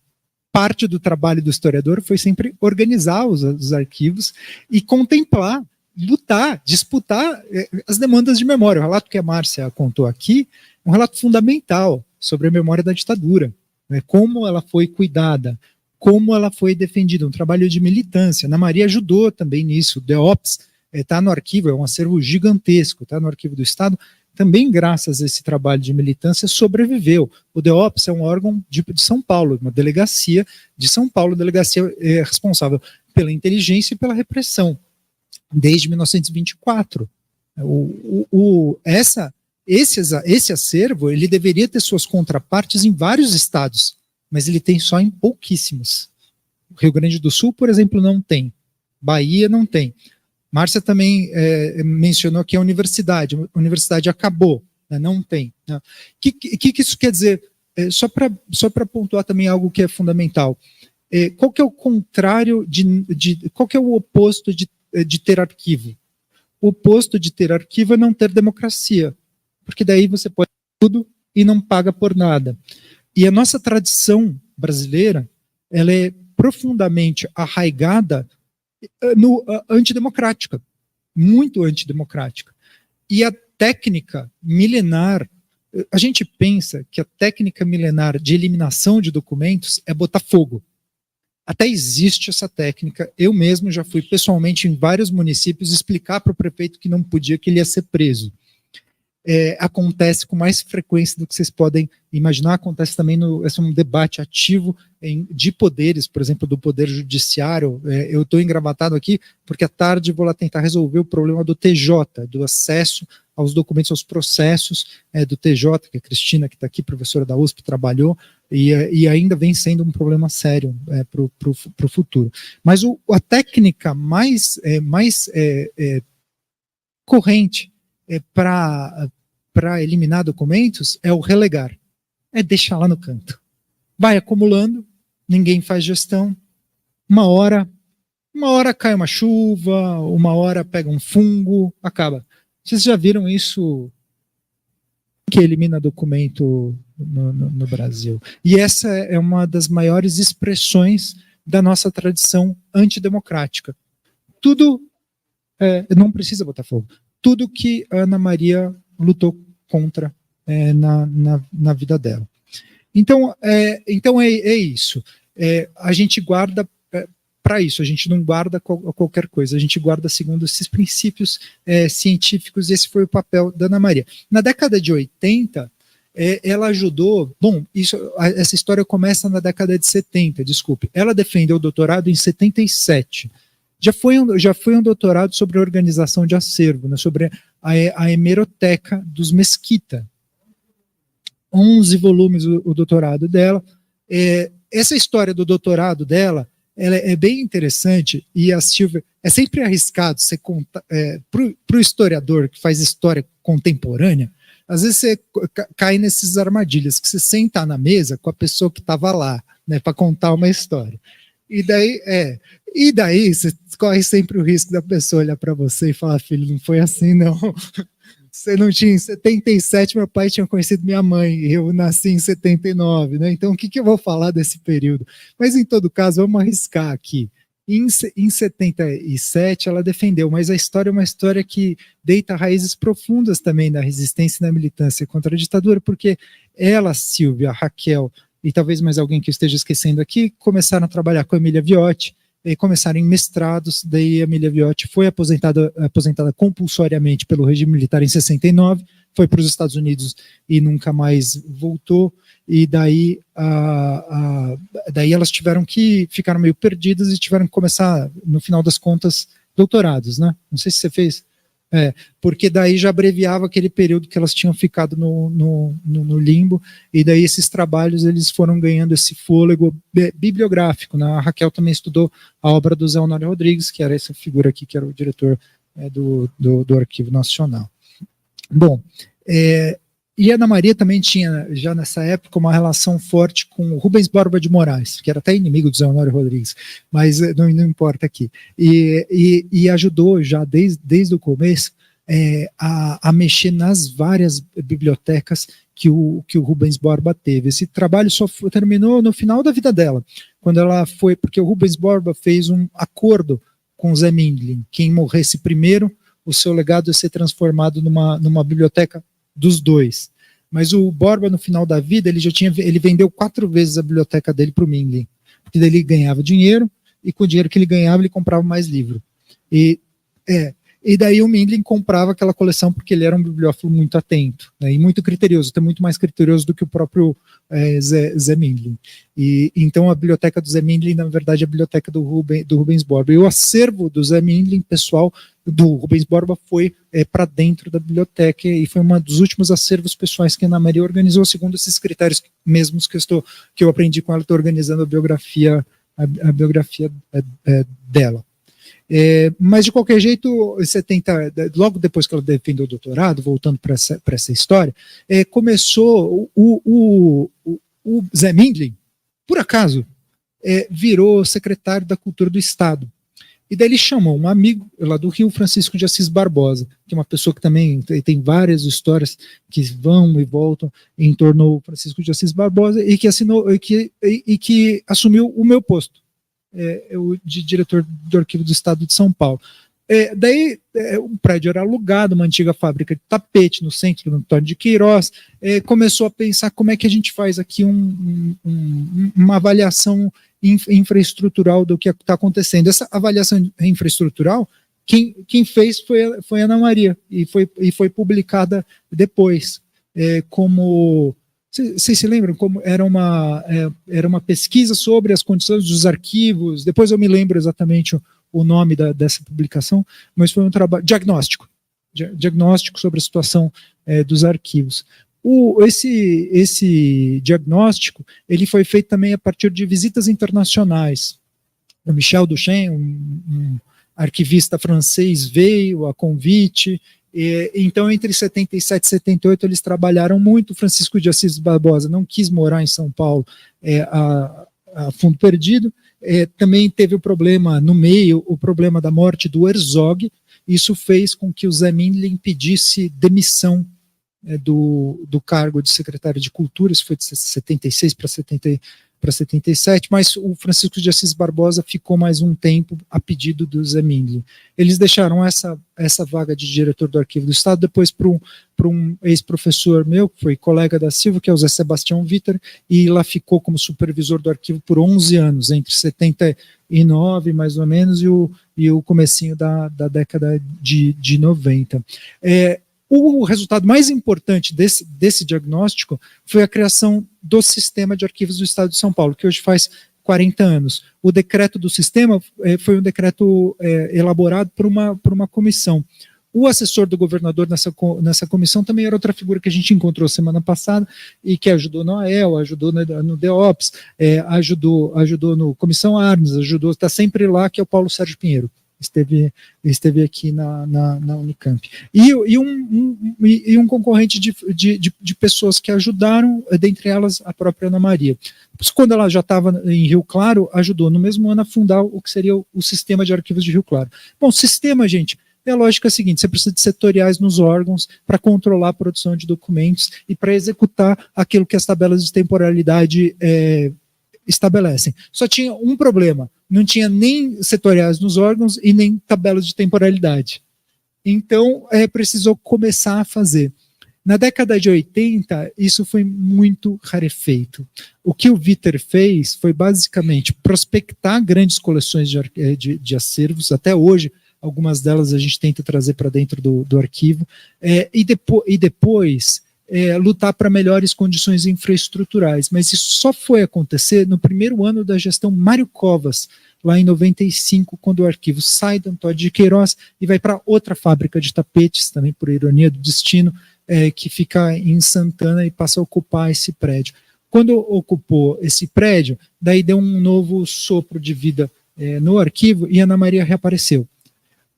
Speaker 4: Parte do trabalho do historiador foi sempre organizar os arquivos e contemplar, lutar, disputar as demandas de memória. O relato que a Márcia contou aqui é um relato fundamental sobre a memória da ditadura, né, como ela foi cuidada, como ela foi defendida, um trabalho de militância. Ana Maria ajudou também nisso. O DEOPS está no arquivo, é um acervo gigantesco, está no arquivo do Estado, também graças a esse trabalho de militância sobreviveu. O DEOPS é um órgão de São Paulo, uma delegacia de São Paulo, delegacia responsável pela inteligência e pela repressão, desde 1924. Esse acervo ele deveria ter suas contrapartes em vários estados, mas ele tem só em pouquíssimos. O Rio Grande do Sul, por exemplo, não tem. Bahia não tem. Márcia também mencionou que a universidade acabou, né, não tem. Né. Que isso quer dizer? Só para pontuar também algo que é fundamental. Qual que é o contrário qual que é o oposto de ter arquivo? O oposto de ter arquivo é não ter democracia, porque daí você pode tudo e não paga por nada. E a nossa tradição brasileira, ela é profundamente arraigada antidemocrática, muito antidemocrática. E a técnica milenar, a gente pensa que a técnica milenar de eliminação de documentos é botar fogo. Até existe essa técnica, eu mesmo já fui pessoalmente em vários municípios explicar para o prefeito que não podia, que ele ia ser preso. Acontece com mais frequência do que vocês podem imaginar, acontece também esse é um debate ativo de poderes, por exemplo, do poder judiciário. Eu estou engravatado aqui porque à tarde vou lá tentar resolver o problema do TJ, do acesso aos documentos, aos processos do TJ, que a Cristina, que está aqui, professora da USP, trabalhou, e ainda vem sendo um problema sério para o futuro. Mas a técnica mais corrente para eliminar documentos é o relegar, é deixar lá no canto. Vai acumulando, ninguém faz gestão, uma hora cai uma chuva, uma hora pega um fungo, acaba. Vocês já viram isso que elimina documento no Brasil? E essa é uma das maiores expressões da nossa tradição antidemocrática. Tudo, não precisa botar fogo, tudo que a Ana Maria lutou contra na vida dela. Então é isso. A gente guarda para isso, a gente não guarda qualquer coisa, a gente guarda segundo esses princípios científicos, e esse foi o papel da Ana Maria. Na década de 80, ela ajudou, essa história começa na década de 70, desculpe, ela defendeu o doutorado em 77, já foi um doutorado sobre a organização de acervo, né, sobre a hemeroteca dos Mesquita. 11 volumes o doutorado dela, Essa história do doutorado dela, ela é bem interessante, e a Silvia, é sempre arriscado você contar, para o historiador que faz história contemporânea, às vezes você cai nessas armadilhas, que você senta na mesa com a pessoa que estava lá, né, para contar uma história. E daí você corre sempre o risco da pessoa olhar para você e falar: filho, não foi assim não. Você não tinha, em 77 meu pai tinha conhecido minha mãe, eu nasci em 79, né? Então o que eu vou falar desse período? Mas em todo caso, vamos arriscar aqui. Em 77 ela defendeu, mas a história é uma história que deita raízes profundas também na resistência e na militância contra a ditadura, porque ela, Silvia, Raquel e talvez mais alguém que eu esteja esquecendo aqui, começaram a trabalhar com a Emília Viotti, começaram em mestrados, daí a Emília Viotti foi aposentada compulsoriamente pelo regime militar em 69, foi para os Estados Unidos e nunca mais voltou, e daí, daí elas ficaram meio perdidas e tiveram que começar, no final das contas, doutorados, né? Não sei se você fez. Porque daí já abreviava aquele período que elas tinham ficado no limbo, e daí esses trabalhos eles foram ganhando esse fôlego bibliográfico, né? A Raquel também estudou a obra do Zé Honório Rodrigues, que era essa figura aqui, que era o diretor do Arquivo Nacional. Bom, e a Ana Maria também tinha, já nessa época, uma relação forte com o Rubens Borba de Moraes, que era até inimigo do Zé Honório Rodrigues, mas não importa aqui. E ajudou já desde o começo a mexer nas várias bibliotecas que o Rubens Borba teve. Esse trabalho só terminou no final da vida dela, quando ela foi, porque o Rubens Borba fez um acordo com o Zé Mindlin: quem morresse primeiro, o seu legado ia ser transformado numa biblioteca dos dois. Mas o Borba, no final da vida, ele vendeu 4 vezes a biblioteca dele para o Mindlin, porque daí ele ganhava dinheiro, e com o dinheiro que ele ganhava, ele comprava mais livro. E daí o Mindlin comprava aquela coleção, porque ele era um bibliófilo muito atento, né, e muito criterioso, até muito mais criterioso do que o próprio Zé Mindlin. E então a biblioteca do Zé Mindlin, na verdade, é a biblioteca do Rubens Borba. E o acervo do Zé Mindlin, pessoal, do Rubens Borba, foi para dentro da biblioteca, e foi um dos últimos acervos pessoais que a Ana Maria organizou, segundo esses critérios mesmos que eu aprendi com ela. Estou organizando a biografia dela. Mas de qualquer jeito, logo depois que ela defendeu o doutorado, voltando para essa história, começou o Zé Mindlin, por acaso, virou secretário da Cultura do Estado. E daí ele chamou um amigo lá do Rio, Francisco de Assis Barbosa, que é uma pessoa que também tem várias histórias que vão e voltam em torno do Francisco de Assis Barbosa, e que assumiu o meu posto, de diretor do Arquivo do Estado de São Paulo. Daí o prédio era alugado, uma antiga fábrica de tapete no centro do Antônio de Queiroz. Começou a pensar como é que a gente faz aqui uma avaliação infraestrutural do que está acontecendo. Essa avaliação infraestrutural, quem fez foi a Ana Maria, e foi publicada depois, como... Vocês se lembram como era uma pesquisa sobre as condições dos arquivos? Depois eu me lembro exatamente o nome dessa publicação, mas foi um trabalho diagnóstico sobre a situação dos arquivos. Esse diagnóstico ele foi feito também a partir de visitas internacionais. O Michel Duchesne, um arquivista francês, veio a convite. Então, entre 77 e 78, eles trabalharam muito. Francisco de Assis Barbosa não quis morar em São Paulo a fundo perdido. Também teve o problema no meio, o problema da morte do Herzog. Isso fez com que o Zé Mindlin pedisse demissão do cargo de secretário de Cultura. Isso foi de 76 para 77, mas o Francisco de Assis Barbosa ficou mais um tempo a pedido do Zé Mindlin. Eles deixaram essa vaga de diretor do Arquivo do Estado depois para um ex-professor meu, que foi colega da Silva, que é o Zé Sebastião Vitter, e lá ficou como supervisor do arquivo por 11 anos, entre 79 mais ou menos e o comecinho da década de 90. O resultado mais importante desse diagnóstico foi a criação do Sistema de Arquivos do Estado de São Paulo, que hoje faz 40 anos. O decreto do sistema foi um decreto elaborado por uma comissão. O assessor do governador nessa comissão também era outra figura que a gente encontrou semana passada e que ajudou no AEL, ajudou no DEOPS, ajudou no Comissão Armes, está sempre lá, que é o Paulo Sérgio Pinheiro. Esteve aqui na Unicamp. E um concorrente de pessoas que ajudaram, dentre elas a própria Ana Maria. Quando ela já estava em Rio Claro, ajudou no mesmo ano a fundar o que seria o Sistema de Arquivos de Rio Claro. Bom, sistema, gente, a lógica é a seguinte: você precisa de setoriais nos órgãos para controlar a produção de documentos e para executar aquilo que as tabelas de temporalidade estabelecem. Só tinha um problema: não tinha nem setoriais nos órgãos e nem tabelas de temporalidade. Então, precisou começar a fazer. Na década de 80, isso foi muito rarefeito. O que o Viter fez foi basicamente prospectar grandes coleções de acervos. Até hoje, algumas delas a gente tenta trazer para dentro do arquivo, e depois lutar para melhores condições infraestruturais. Mas isso só foi acontecer no primeiro ano da gestão Mário Covas, lá em 95, quando o arquivo sai do Antônio de Queiroz e vai para outra fábrica de tapetes, também por ironia do destino, que fica em Santana e passa a ocupar esse prédio. Quando ocupou esse prédio, daí deu um novo sopro de vida no arquivo e Ana Maria reapareceu.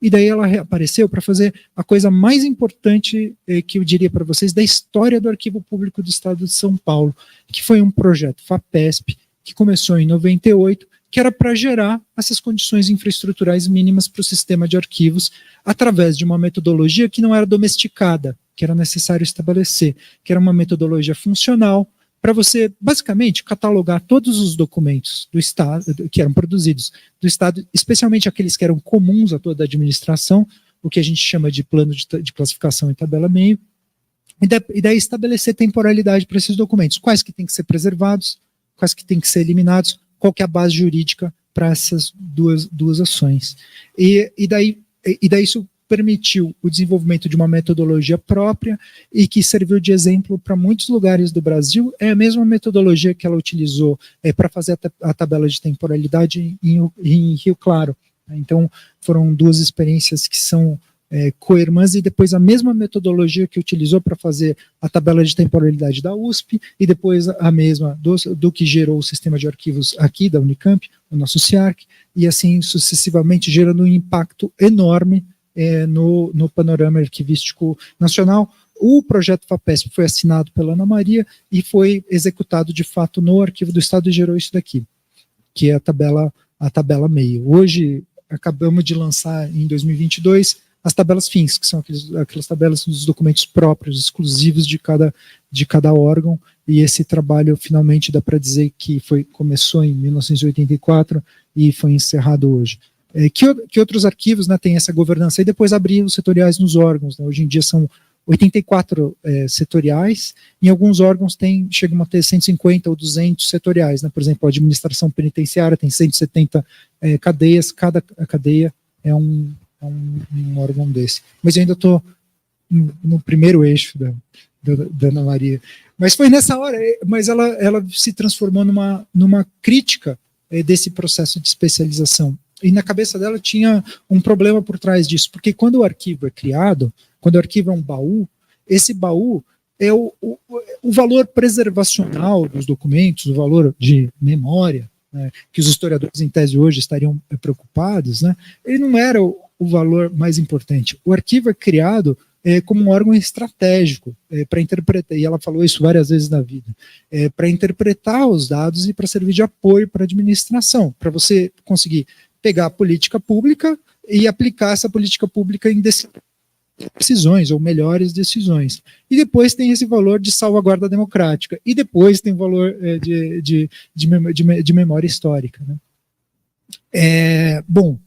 Speaker 4: E daí ela reapareceu para fazer a coisa mais importante que eu diria para vocês da história do Arquivo Público do Estado de São Paulo, que foi um projeto FAPESP, que começou em 98, que era para gerar essas condições infraestruturais mínimas para o sistema de arquivos, através de uma metodologia que não era domesticada, que era necessário estabelecer, que era uma metodologia funcional, para você, basicamente, catalogar todos os documentos do Estado, que eram produzidos do Estado, especialmente aqueles que eram comuns a toda a administração, o que a gente chama de plano de classificação e tabela meio, e daí estabelecer temporalidade para esses documentos, quais que têm que ser preservados, quais que têm que ser eliminados, qual que é a base jurídica para essas duas ações. E daí isso permitiu o desenvolvimento de uma metodologia própria e que serviu de exemplo para muitos lugares do Brasil. É a mesma metodologia que ela utilizou para fazer a tabela de temporalidade em Rio Claro. Então, foram duas experiências que são co-irmãs, e depois a mesma metodologia que utilizou para fazer a tabela de temporalidade da USP, e depois a mesma do que gerou o sistema de arquivos aqui da Unicamp, o nosso CIARC, e assim sucessivamente, gerando um impacto enorme no panorama arquivístico nacional. O projeto FAPESP foi assinado pela Ana Maria e foi executado de fato no Arquivo do Estado e gerou isso daqui, que é a tabela meio. Hoje, acabamos de lançar em 2022 as tabelas fins, que são aquelas tabelas dos documentos próprios, exclusivos de cada órgão, e esse trabalho finalmente dá para dizer que começou em 1984 e foi encerrado hoje. Que outros arquivos, né, têm essa governança? E depois abrir os setoriais nos órgãos, né? Hoje em dia são 84 setoriais, em alguns órgãos chegam a ter 150 ou 200 setoriais, né? Por exemplo, a administração penitenciária tem 170 cadeias, cada cadeia é um órgão desse. Mas eu ainda estou no primeiro eixo da Ana Maria. Mas foi nessa hora, mas ela se transformou numa crítica desse processo de especialização. E na cabeça dela tinha um problema por trás disso, porque quando o arquivo é criado, quando o arquivo é um baú, esse baú é o valor preservacional dos documentos, o valor de memória, né, que os historiadores em tese hoje estariam preocupados, né, ele não era o valor mais importante. O arquivo é criado como um órgão estratégico para interpretar, e ela falou isso várias vezes na vida, para interpretar os dados e para servir de apoio para a administração, para você conseguir pegar a política pública e aplicar essa política pública em decisões, ou melhores decisões. E depois tem esse valor de salvaguarda democrática, e depois tem o valor de memória histórica. Né? Bom,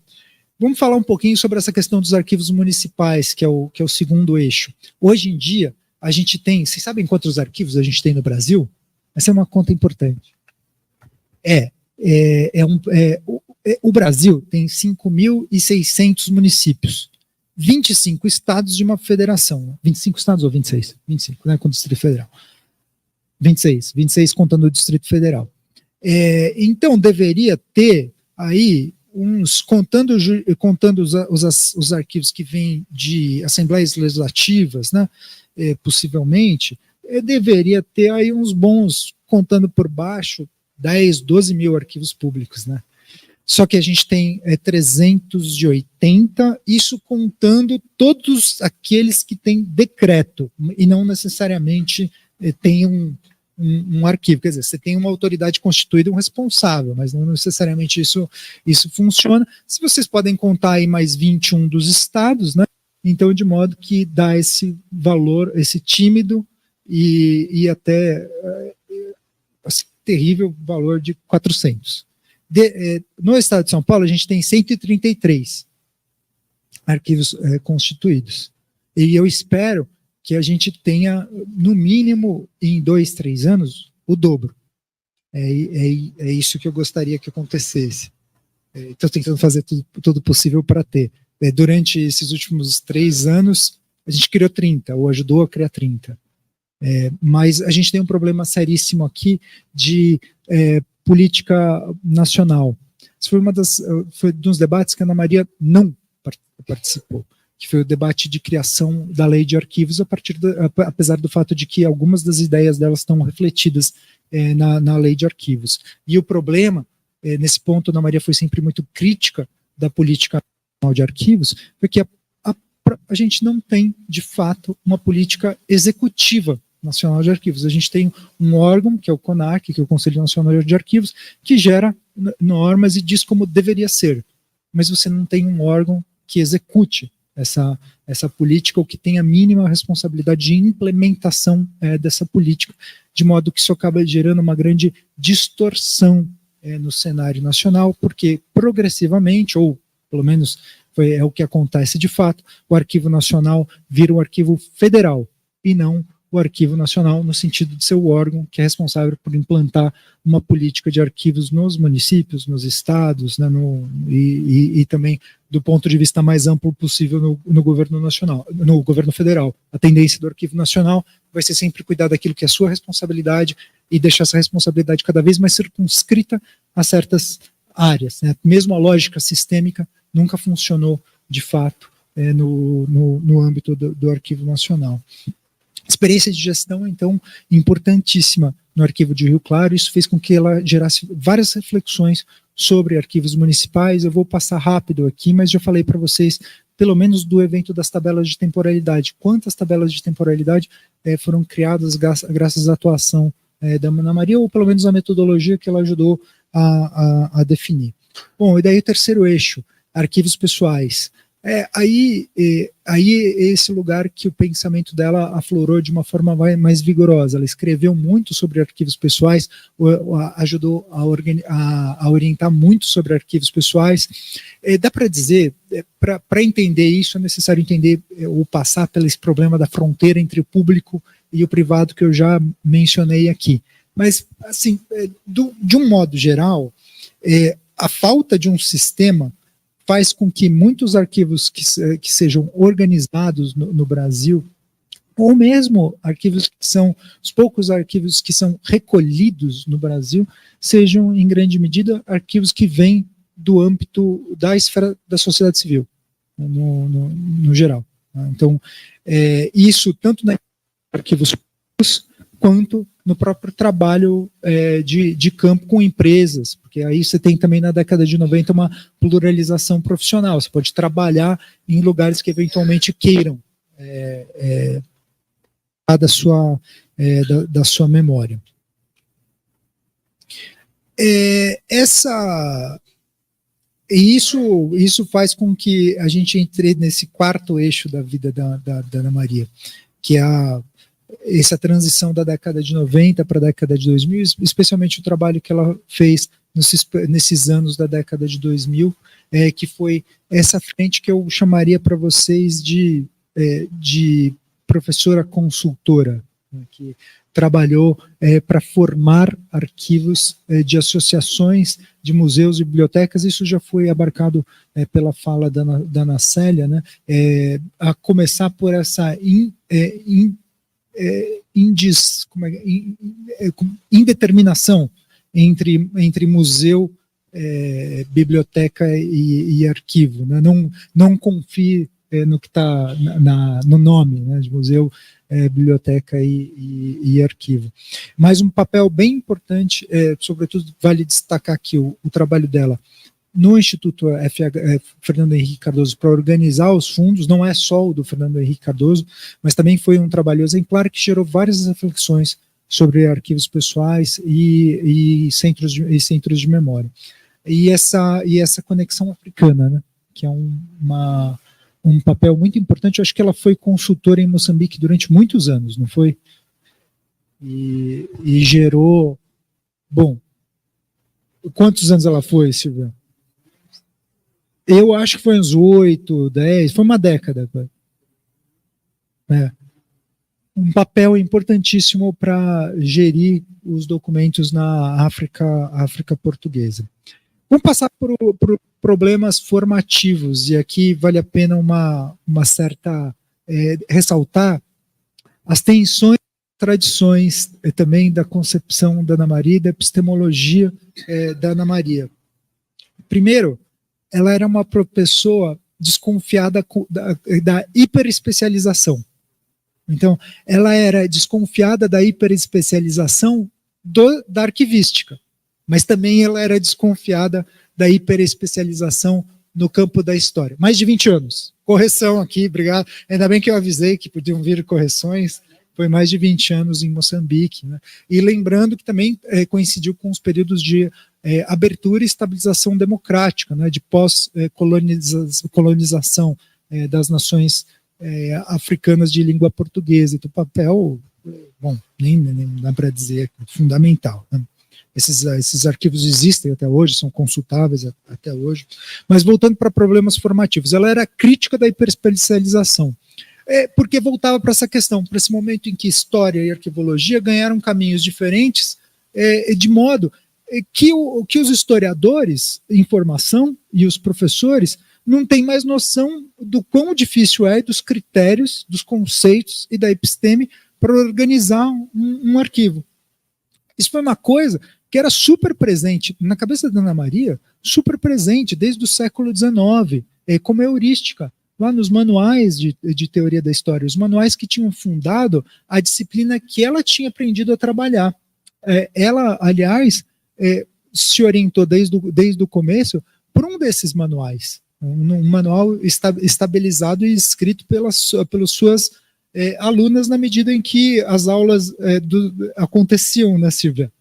Speaker 4: vamos falar um pouquinho sobre essa questão dos arquivos municipais, que é o segundo eixo. Hoje em dia, a gente tem, vocês sabem quantos arquivos a gente tem no Brasil? Essa é uma conta importante. O Brasil tem 5.600 municípios, 25 estados de uma federação. 25 estados ou 26? 25, né, com o Distrito Federal. 26 contando o Distrito Federal. Então, deveria ter aí contando os arquivos que vêm de assembleias legislativas, né, possivelmente, deveria ter aí uns bons, contando por baixo, 10, 12 mil arquivos públicos, né? Só que a gente tem 380, isso contando todos aqueles que têm decreto, e não necessariamente tem um arquivo. Quer dizer, você tem uma autoridade constituída, um responsável, mas não necessariamente isso funciona. Se vocês podem contar aí mais 21 dos estados, né? Então, de modo que dá esse valor, esse tímido e até assim, terrível valor de 400. No estado de São Paulo, a gente tem 133 arquivos constituídos. E eu espero que a gente tenha, no mínimo, em 2, 3 anos, o dobro. É isso que eu gostaria que acontecesse. Estou tentando fazer tudo possível para ter. Durante esses últimos 3 anos, a gente criou 30, ou ajudou a criar 30. Mas a gente tem um problema seríssimo aqui de política nacional. Isso foi dos debates que a Ana Maria não participou, que foi o debate de criação da lei de arquivos, apesar do fato de que algumas das ideias delas estão refletidas na lei de arquivos. E o problema, nesse ponto, a Ana Maria foi sempre muito crítica da política nacional de arquivos, porque a gente não tem, de fato, uma política executiva nacional de arquivos. A gente tem um órgão, que é o CONARC, que é o Conselho Nacional de Arquivos, que gera normas e diz como deveria ser. Mas você não tem um órgão que execute essa política ou que tenha a mínima responsabilidade de implementação dessa política, de modo que isso acaba gerando uma grande distorção no cenário nacional, porque progressivamente, ou pelo menos é o que acontece de fato, o Arquivo Nacional vira um arquivo federal e não o Arquivo Nacional no sentido de ser o órgão que é responsável por implantar uma política de arquivos nos municípios, nos estados, né, e também do ponto de vista mais amplo possível no governo nacional, no governo federal. A tendência do Arquivo Nacional vai ser sempre cuidar daquilo que é sua responsabilidade e deixar essa responsabilidade cada vez mais circunscrita a certas áreas, né? Mesmo a lógica sistêmica nunca funcionou de fato no âmbito do Arquivo Nacional. Experiência de gestão, então, importantíssima no Arquivo de Rio Claro. Isso fez com que ela gerasse várias reflexões sobre arquivos municipais. Eu vou passar rápido aqui, mas já falei para vocês, pelo menos do evento das tabelas de temporalidade. Quantas tabelas de temporalidade foram criadas graças à atuação da Ana Maria, ou pelo menos a metodologia que ela ajudou a definir. Bom, e daí o terceiro eixo, arquivos pessoais. Aí esse lugar que o pensamento dela aflorou de uma forma mais vigorosa. Ela escreveu muito sobre arquivos pessoais, ajudou a orientar muito sobre arquivos pessoais. Dá para dizer, para entender isso, é necessário entender ou passar pelo esse problema da fronteira entre o público e o privado que eu já mencionei aqui. Mas, assim, de um modo geral, a falta de um sistema faz com que muitos arquivos que sejam organizados no Brasil, ou mesmo arquivos que são, os poucos arquivos que são recolhidos no Brasil, sejam, em grande medida, arquivos que vêm do âmbito da esfera da sociedade civil, no geral. Então, isso tanto nos arquivos públicos, quanto no próprio trabalho de campo com empresas, porque aí você tem também na década de 90 uma pluralização profissional, você pode trabalhar em lugares que eventualmente queiram da sua memória. Isso faz com que a gente entre nesse quarto eixo da vida da Ana Maria, que é essa transição da década de 90 para a década de 2000, especialmente o trabalho que ela fez nesses anos da década de 2000, que foi essa frente que eu chamaria para vocês de professora consultora, né, que trabalhou para formar arquivos de associações de museus e bibliotecas. Isso já foi abarcado pela fala da Ana Célia, né, a começar por essa indeterminação entre museu biblioteca e arquivo, né? Não confie no que está no nome, né, de museu, biblioteca e arquivo. Mas um papel bem importante, sobretudo vale destacar aqui o trabalho dela no Instituto Fernando Henrique Cardoso para organizar os fundos, não é só o do Fernando Henrique Cardoso, mas também foi um trabalho exemplar que gerou várias reflexões sobre arquivos pessoais e centros de memória. E essa conexão africana, né, que é um papel muito importante. Eu acho que ela foi consultora em Moçambique durante muitos anos, não foi? E gerou... Bom, quantos anos ela foi, Silvia? Eu acho que foi uns 8, 10, foi uma década. Um papel importantíssimo para gerir os documentos na África portuguesa. Vamos passar por problemas formativos, e aqui vale a pena uma certa ressaltar as tensões, tradições também da concepção da Ana Maria e da epistemologia da Ana Maria. Primeiro, ela era uma pessoa desconfiada da hiperespecialização. Então, ela era desconfiada da hiperespecialização da arquivística, mas também ela era desconfiada da hiperespecialização no campo da história. Mais de 20 anos. Correção aqui, obrigado. Ainda bem que eu avisei que podiam vir correções. Foi mais de 20 anos em Moçambique, né? E lembrando que também coincidiu com os períodos de abertura e estabilização democrática, né? De pós-colonização das nações africanas de língua portuguesa. Então, papel, bom, nem dá para dizer, fundamental, né? Esses arquivos existem até hoje, são consultáveis até hoje. Mas voltando para problemas formativos, ela era crítica da hiperespecialização, porque voltava para essa questão, para esse momento em que história e arquivologia ganharam caminhos diferentes, de modo que os historiadores em formação e os professores não têm mais noção do quão difícil dos critérios, dos conceitos e da episteme para organizar um arquivo. Isso foi uma coisa que era super presente na cabeça da Ana Maria, super presente desde o século XIX, como heurística, lá nos manuais de teoria da história, os manuais que tinham fundado a disciplina que ela tinha aprendido a trabalhar. Ela, aliás, se orientou desde o começo por um desses manuais, um manual estabilizado e escrito pelas suas alunas na medida em que as aulas aconteciam, né, Silvia?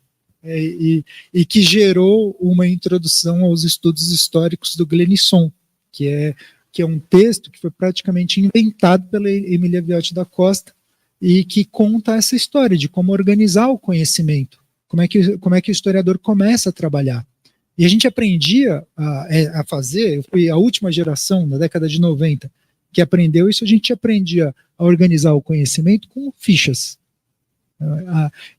Speaker 4: E que gerou uma introdução aos estudos históricos do Glenisson, que é um texto que foi praticamente inventado pela Emília Viotti da Costa e que conta essa história de como organizar o conhecimento, como é que o historiador começa a trabalhar. E a gente aprendia a fazer, eu fui a última geração, na década de 90, que aprendeu isso. A gente aprendia a organizar o conhecimento com fichas.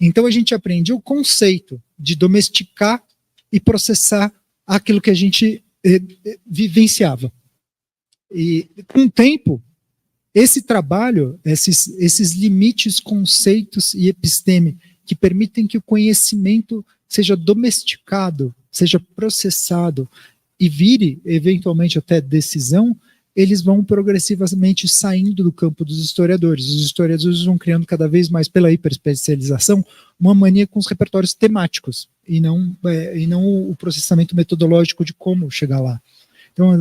Speaker 4: Então a gente aprendia o conceito de domesticar e processar aquilo que a gente vivenciava. E com o tempo, esse trabalho, esses limites, conceitos e episteme que permitem que o conhecimento seja domesticado, seja processado e vire eventualmente até decisão, eles vão progressivamente saindo do campo dos historiadores. Os historiadores vão criando cada vez mais, pela hiperespecialização, uma mania com os repertórios temáticos, e não o processamento metodológico de como chegar lá. Então,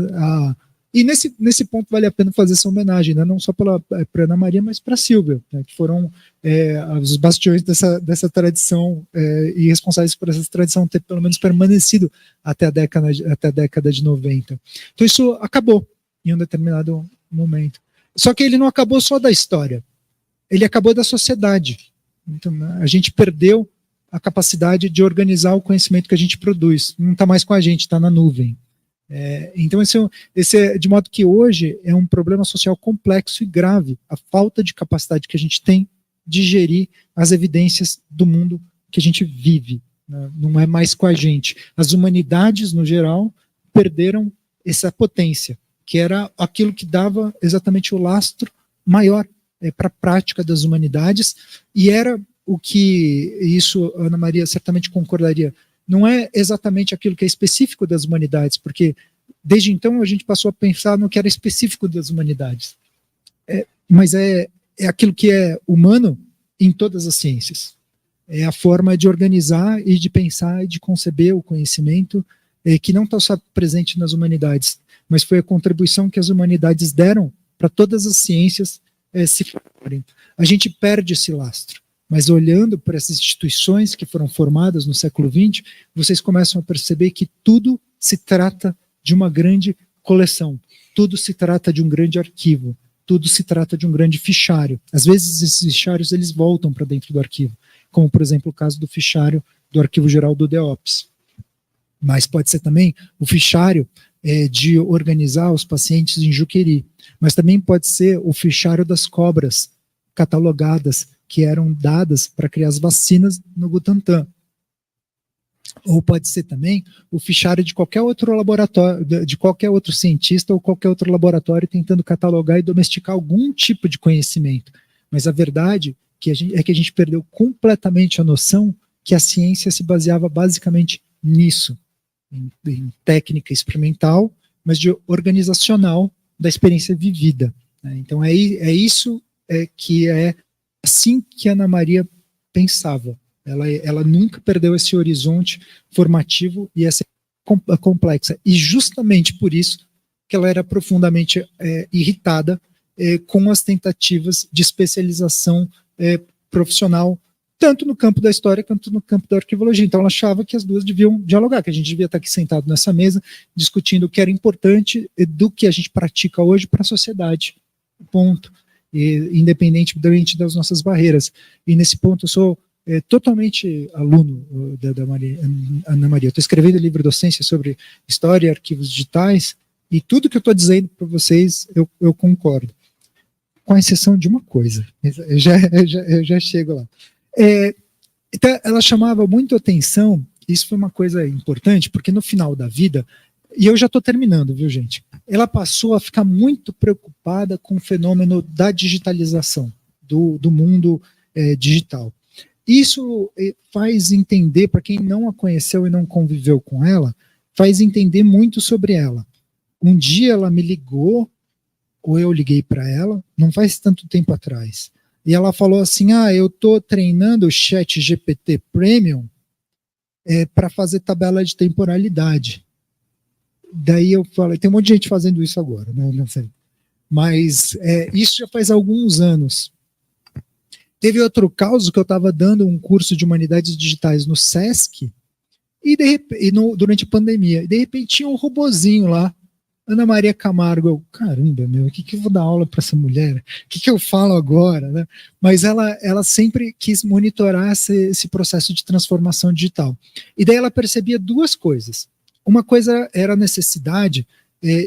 Speaker 4: e nesse ponto vale a pena fazer essa homenagem, né? Não só para Ana Maria, mas para Silvia, né? Que foram os bastiões dessa tradição e responsáveis por essa tradição ter pelo menos permanecido até a década de 90. Então isso acabou em um determinado momento. Só que ele não acabou só da história, ele acabou da sociedade. Então, a gente perdeu a capacidade de organizar o conhecimento que a gente produz. Não está mais com a gente, está na nuvem. Então, esse é de modo que hoje é um problema social complexo e grave, a falta de capacidade que a gente tem de gerir as evidências do mundo que a gente vive, né? Não é mais com a gente. As humanidades, no geral, perderam essa potência, que era aquilo que dava exatamente o lastro maior para a prática das humanidades, e era o que, isso Ana Maria certamente concordaria, não é exatamente aquilo que é específico das humanidades, porque desde então a gente passou a pensar no que era específico das humanidades. Mas é aquilo que é humano em todas as ciências. É a forma de organizar e de pensar e de conceber o conhecimento que não está só presente nas humanidades, mas foi a contribuição que as humanidades deram para todas as ciências se formarem. A gente perde esse lastro, mas olhando para essas instituições que foram formadas no século XX, vocês começam a perceber que tudo se trata de uma grande coleção, tudo se trata de um grande arquivo, tudo se trata de um grande fichário. Às vezes esses fichários eles voltam para dentro do arquivo, como por exemplo o caso do fichário do Arquivo Geral do DEOPS. Mas pode ser também o fichário de organizar os pacientes em Juqueri, mas também pode ser o fichário das cobras catalogadas que eram dadas para criar as vacinas no Butantan. Ou pode ser também o fichário de qualquer outro laboratório, de qualquer outro cientista ou qualquer outro laboratório tentando catalogar e domesticar algum tipo de conhecimento. Mas a verdade é que a gente perdeu completamente a noção que a ciência se baseava basicamente nisso, em técnica experimental, mas de organizacional da experiência vivida. Então é isso que é assim que a Ana Maria pensava. Ela nunca perdeu esse horizonte formativo e essa complexa. E justamente por isso que ela era profundamente irritada com as tentativas de especialização profissional, tanto no campo da história quanto no campo da arquivologia. Então ela achava que as duas deviam dialogar, que a gente devia estar aqui sentado nessa mesa discutindo o que era importante do que a gente pratica hoje para a sociedade. Ponto. Independentemente das nossas barreiras. E nesse ponto eu sou totalmente aluno da Ana Maria. Eu estou escrevendo livro docência sobre história e arquivos digitais, e tudo que eu estou dizendo para vocês, eu concordo. Com exceção de uma coisa. Eu já chego lá. Então, ela chamava muito atenção, isso foi uma coisa importante, porque no final da vida, e eu já estou terminando, viu, gente? Ela passou a ficar muito preocupada com o fenômeno da digitalização, do mundo digital. Isso faz entender, para quem não a conheceu e não conviveu com ela, faz entender muito sobre ela. Um dia ela me ligou, ou eu liguei para ela, não faz tanto tempo atrás, e ela falou assim, eu estou treinando o ChatGPT Premium para fazer tabela de temporalidade. Daí eu falei, tem um monte de gente fazendo isso agora, né? Não sei. Mas isso já faz alguns anos. Teve outro caso que eu estava dando um curso de humanidades digitais no SESC, durante a pandemia, e de repente tinha um robozinho lá, Ana Maria Camargo. Eu, caramba, o que eu vou dar aula para essa mulher? O que eu falo agora? Né? Mas ela sempre quis monitorar esse processo de transformação digital. E daí ela percebia duas coisas. Uma coisa era a necessidade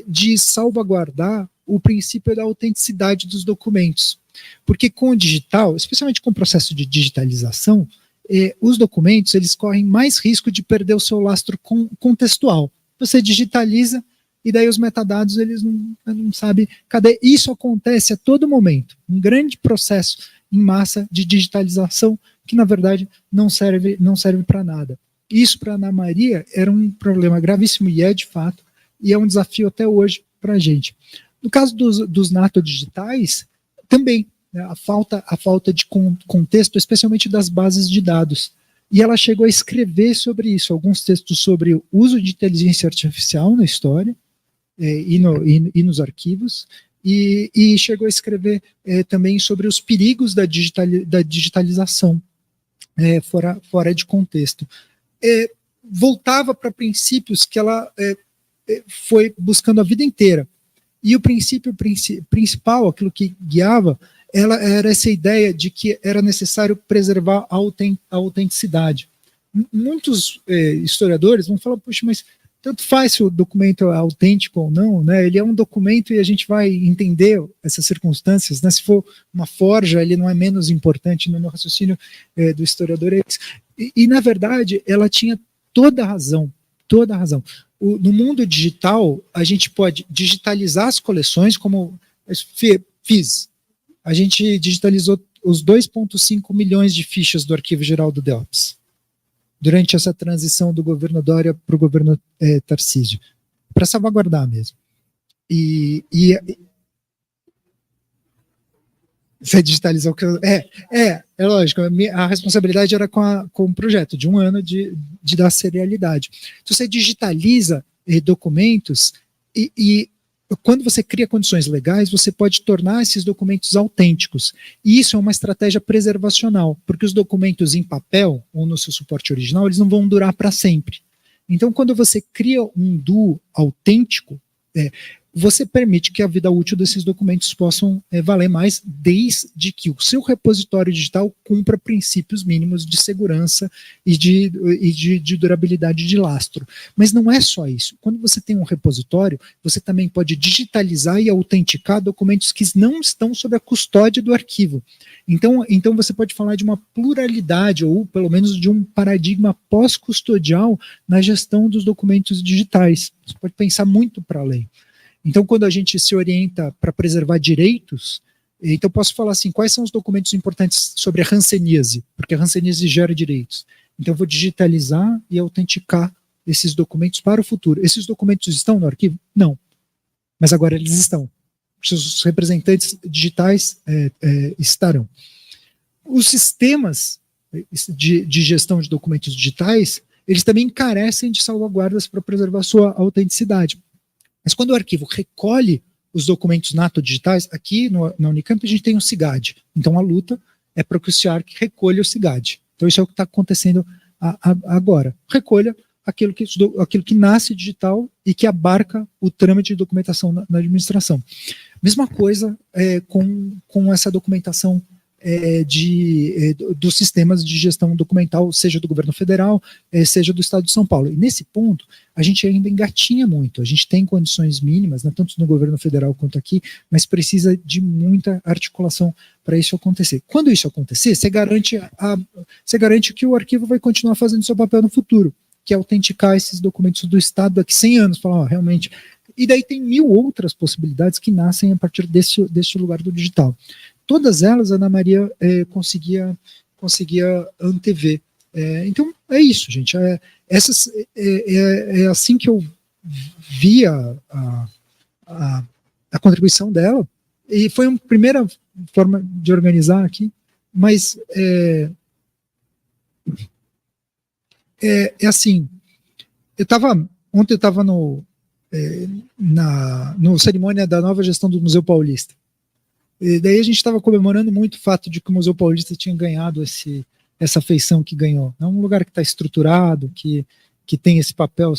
Speaker 4: de salvaguardar o princípio da autenticidade dos documentos. Porque com o digital, especialmente com o processo de digitalização, os documentos eles correm mais risco de perder o seu lastro contextual. Você digitaliza e daí os metadados eles não sabem cadê. Isso acontece a todo momento. Um grande processo em massa de digitalização que, na verdade, não serve para nada. Isso para Ana Maria era um problema gravíssimo e de fato, e é um desafio até hoje para a gente. No caso dos natodigitais, também, né, a falta de contexto, especialmente das bases de dados. E ela chegou a escrever sobre isso, alguns textos sobre o uso de inteligência artificial na história e nos arquivos, e chegou a escrever também sobre os perigos da digitalização fora de contexto. Voltava para princípios que ela foi buscando a vida inteira. E o princípio principal, aquilo que guiava, era essa ideia de que era necessário preservar a autenticidade. Muitos historiadores vão falar, puxa, mas tanto faz se o documento é autêntico ou não, né? Ele é um documento e a gente vai entender essas circunstâncias, né? Se for uma forja, ele não é menos importante no raciocínio do historiador. E, na verdade, ela tinha toda a razão, toda a razão. No mundo digital, a gente pode digitalizar as coleções, como fiz. A gente digitalizou os 2,5 milhões de fichas do Arquivo Geral do DEOPS. durante essa transição do governo Dória para o governo Tarcísio, para salvaguardar mesmo. E você digitalizou o que eu... É lógico, a responsabilidade era com o projeto, de 1 ano de dar serialidade. Se você digitaliza documentos e quando você cria condições legais, você pode tornar esses documentos autênticos. E isso é uma estratégia preservacional, porque os documentos em papel ou no seu suporte original, eles não vão durar para sempre. Então, quando você cria um DU autêntico, você permite que a vida útil desses documentos possam valer mais, desde que o seu repositório digital cumpra princípios mínimos de segurança e de durabilidade de lastro. Mas não é só isso. Quando você tem um repositório, você também pode digitalizar e autenticar documentos que não estão sob a custódia do arquivo. Então você pode falar de uma pluralidade, ou pelo menos de um paradigma pós-custodial na gestão dos documentos digitais. Você pode pensar muito para além. Então, quando a gente se orienta para preservar direitos, então posso falar assim, quais são os documentos importantes sobre a hanseníase, porque a hanseníase gera direitos. Então, eu vou digitalizar e autenticar esses documentos para o futuro. Esses documentos estão no arquivo? Não. Mas agora eles estão. Os representantes digitais estarão. Os sistemas de gestão de documentos digitais, eles também carecem de salvaguardas para preservar sua autenticidade. Mas quando o arquivo recolhe os documentos nato-digitais, aqui na Unicamp a gente tem o CIGAD. Então a luta é para que o CIARC recolha o CIGAD. Então isso é o que está acontecendo agora. Recolha aquilo que nasce digital e que abarca o trâmite de documentação na administração. Mesma coisa com essa documentação dos sistemas de gestão documental, seja do governo federal, seja do estado de São Paulo. E nesse ponto, a gente ainda engatinha muito. A gente tem condições mínimas, né, tanto no governo federal quanto aqui, mas precisa de muita articulação para isso acontecer. Quando isso acontecer, você garante que o arquivo vai continuar fazendo seu papel no futuro, que é autenticar esses documentos do estado daqui 100 anos, falar, realmente... E daí tem 1000 outras possibilidades que nascem a partir desse lugar do digital. Todas elas a Ana Maria conseguia antever. Então é isso, gente. É assim que eu vi a contribuição dela, e foi uma primeira forma de organizar aqui, mas assim, ontem eu estava no cerimônia da nova gestão do Museu Paulista. E daí a gente estava comemorando muito o fato de que o Museu Paulista tinha ganhado essa feição que ganhou. É um lugar que está estruturado, que tem esse papel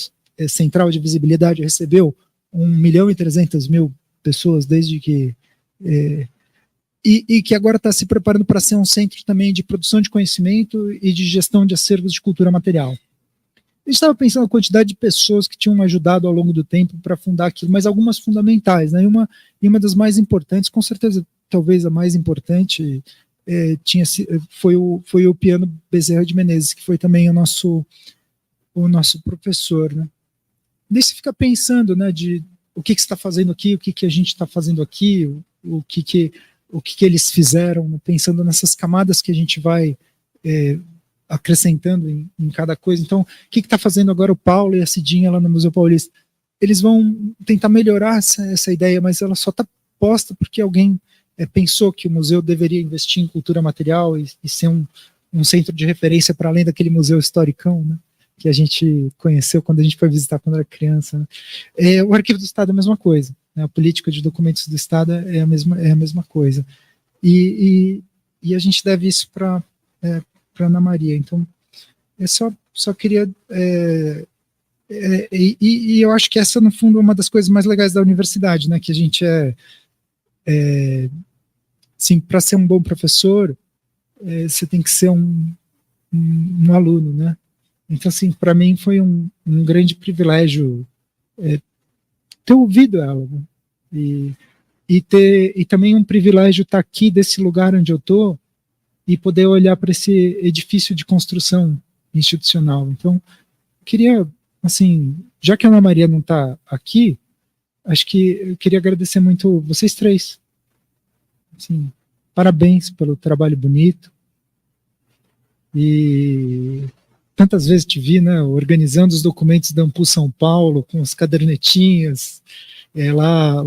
Speaker 4: central de visibilidade, recebeu 1.300.000 pessoas desde que... E que agora está se preparando para ser um centro também de produção de conhecimento e de gestão de acervos de cultura material. A gente estava pensando na quantidade de pessoas que tinham ajudado ao longo do tempo para fundar aquilo, mas algumas fundamentais, né? E uma das mais importantes, com certeza, talvez a mais importante, foi o Piano Bezerra de Menezes, que foi também o nosso professor, né? Daí você fica pensando, né, de o que você está fazendo aqui, o que a gente está fazendo aqui, o que eles fizeram, né? Pensando nessas camadas que a gente vai acrescentando em cada coisa. Então, o que está fazendo agora o Paulo e a Cidinha lá no Museu Paulista? Eles vão tentar melhorar essa ideia, mas ela só está posta porque alguém pensou que o museu deveria investir em cultura material e ser um centro de referência para além daquele museu historicão, né, que a gente conheceu quando a gente foi visitar quando era criança. Né. O Arquivo do Estado é a mesma coisa, né, a política de documentos do Estado é a mesma coisa. E a gente deve isso para Ana Maria. Então, eu só queria... E eu acho que essa, no fundo, é uma das coisas mais legais da universidade, né, que a gente assim, para ser um bom professor, você tem que ser um aluno, né? Então, assim, para mim foi um grande privilégio ter ouvido ela, né? E também um privilégio estar aqui desse lugar onde eu estou e poder olhar para esse edifício de construção institucional. Então, queria, assim, já que a Ana Maria não está aqui, acho que eu queria agradecer muito vocês três. Assim, parabéns pelo trabalho bonito. E tantas vezes te vi, né, organizando os documentos da Ampu São Paulo, com as cadernetinhas, lá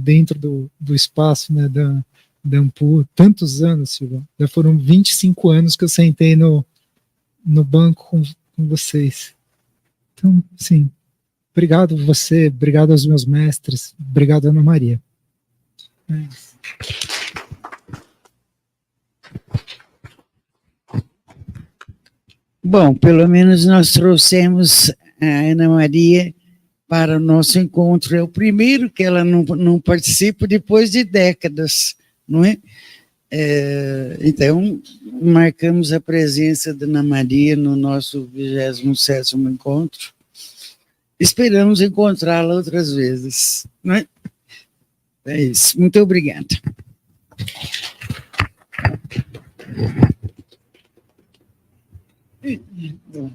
Speaker 4: dentro do espaço, né, da Ampu, tantos anos, Silva. Já foram 25 anos que eu sentei no banco com vocês. Então, sim, obrigado a você, obrigado aos meus mestres, obrigado, Ana Maria. É isso.
Speaker 1: Bom, pelo menos nós trouxemos a Ana Maria para o nosso encontro. É o primeiro que ela não participa depois de décadas, não é? Então, marcamos a presença da Ana Maria no nosso 27º encontro. Esperamos encontrá-la outras vezes, não é? É isso. Muito obrigada. Bom.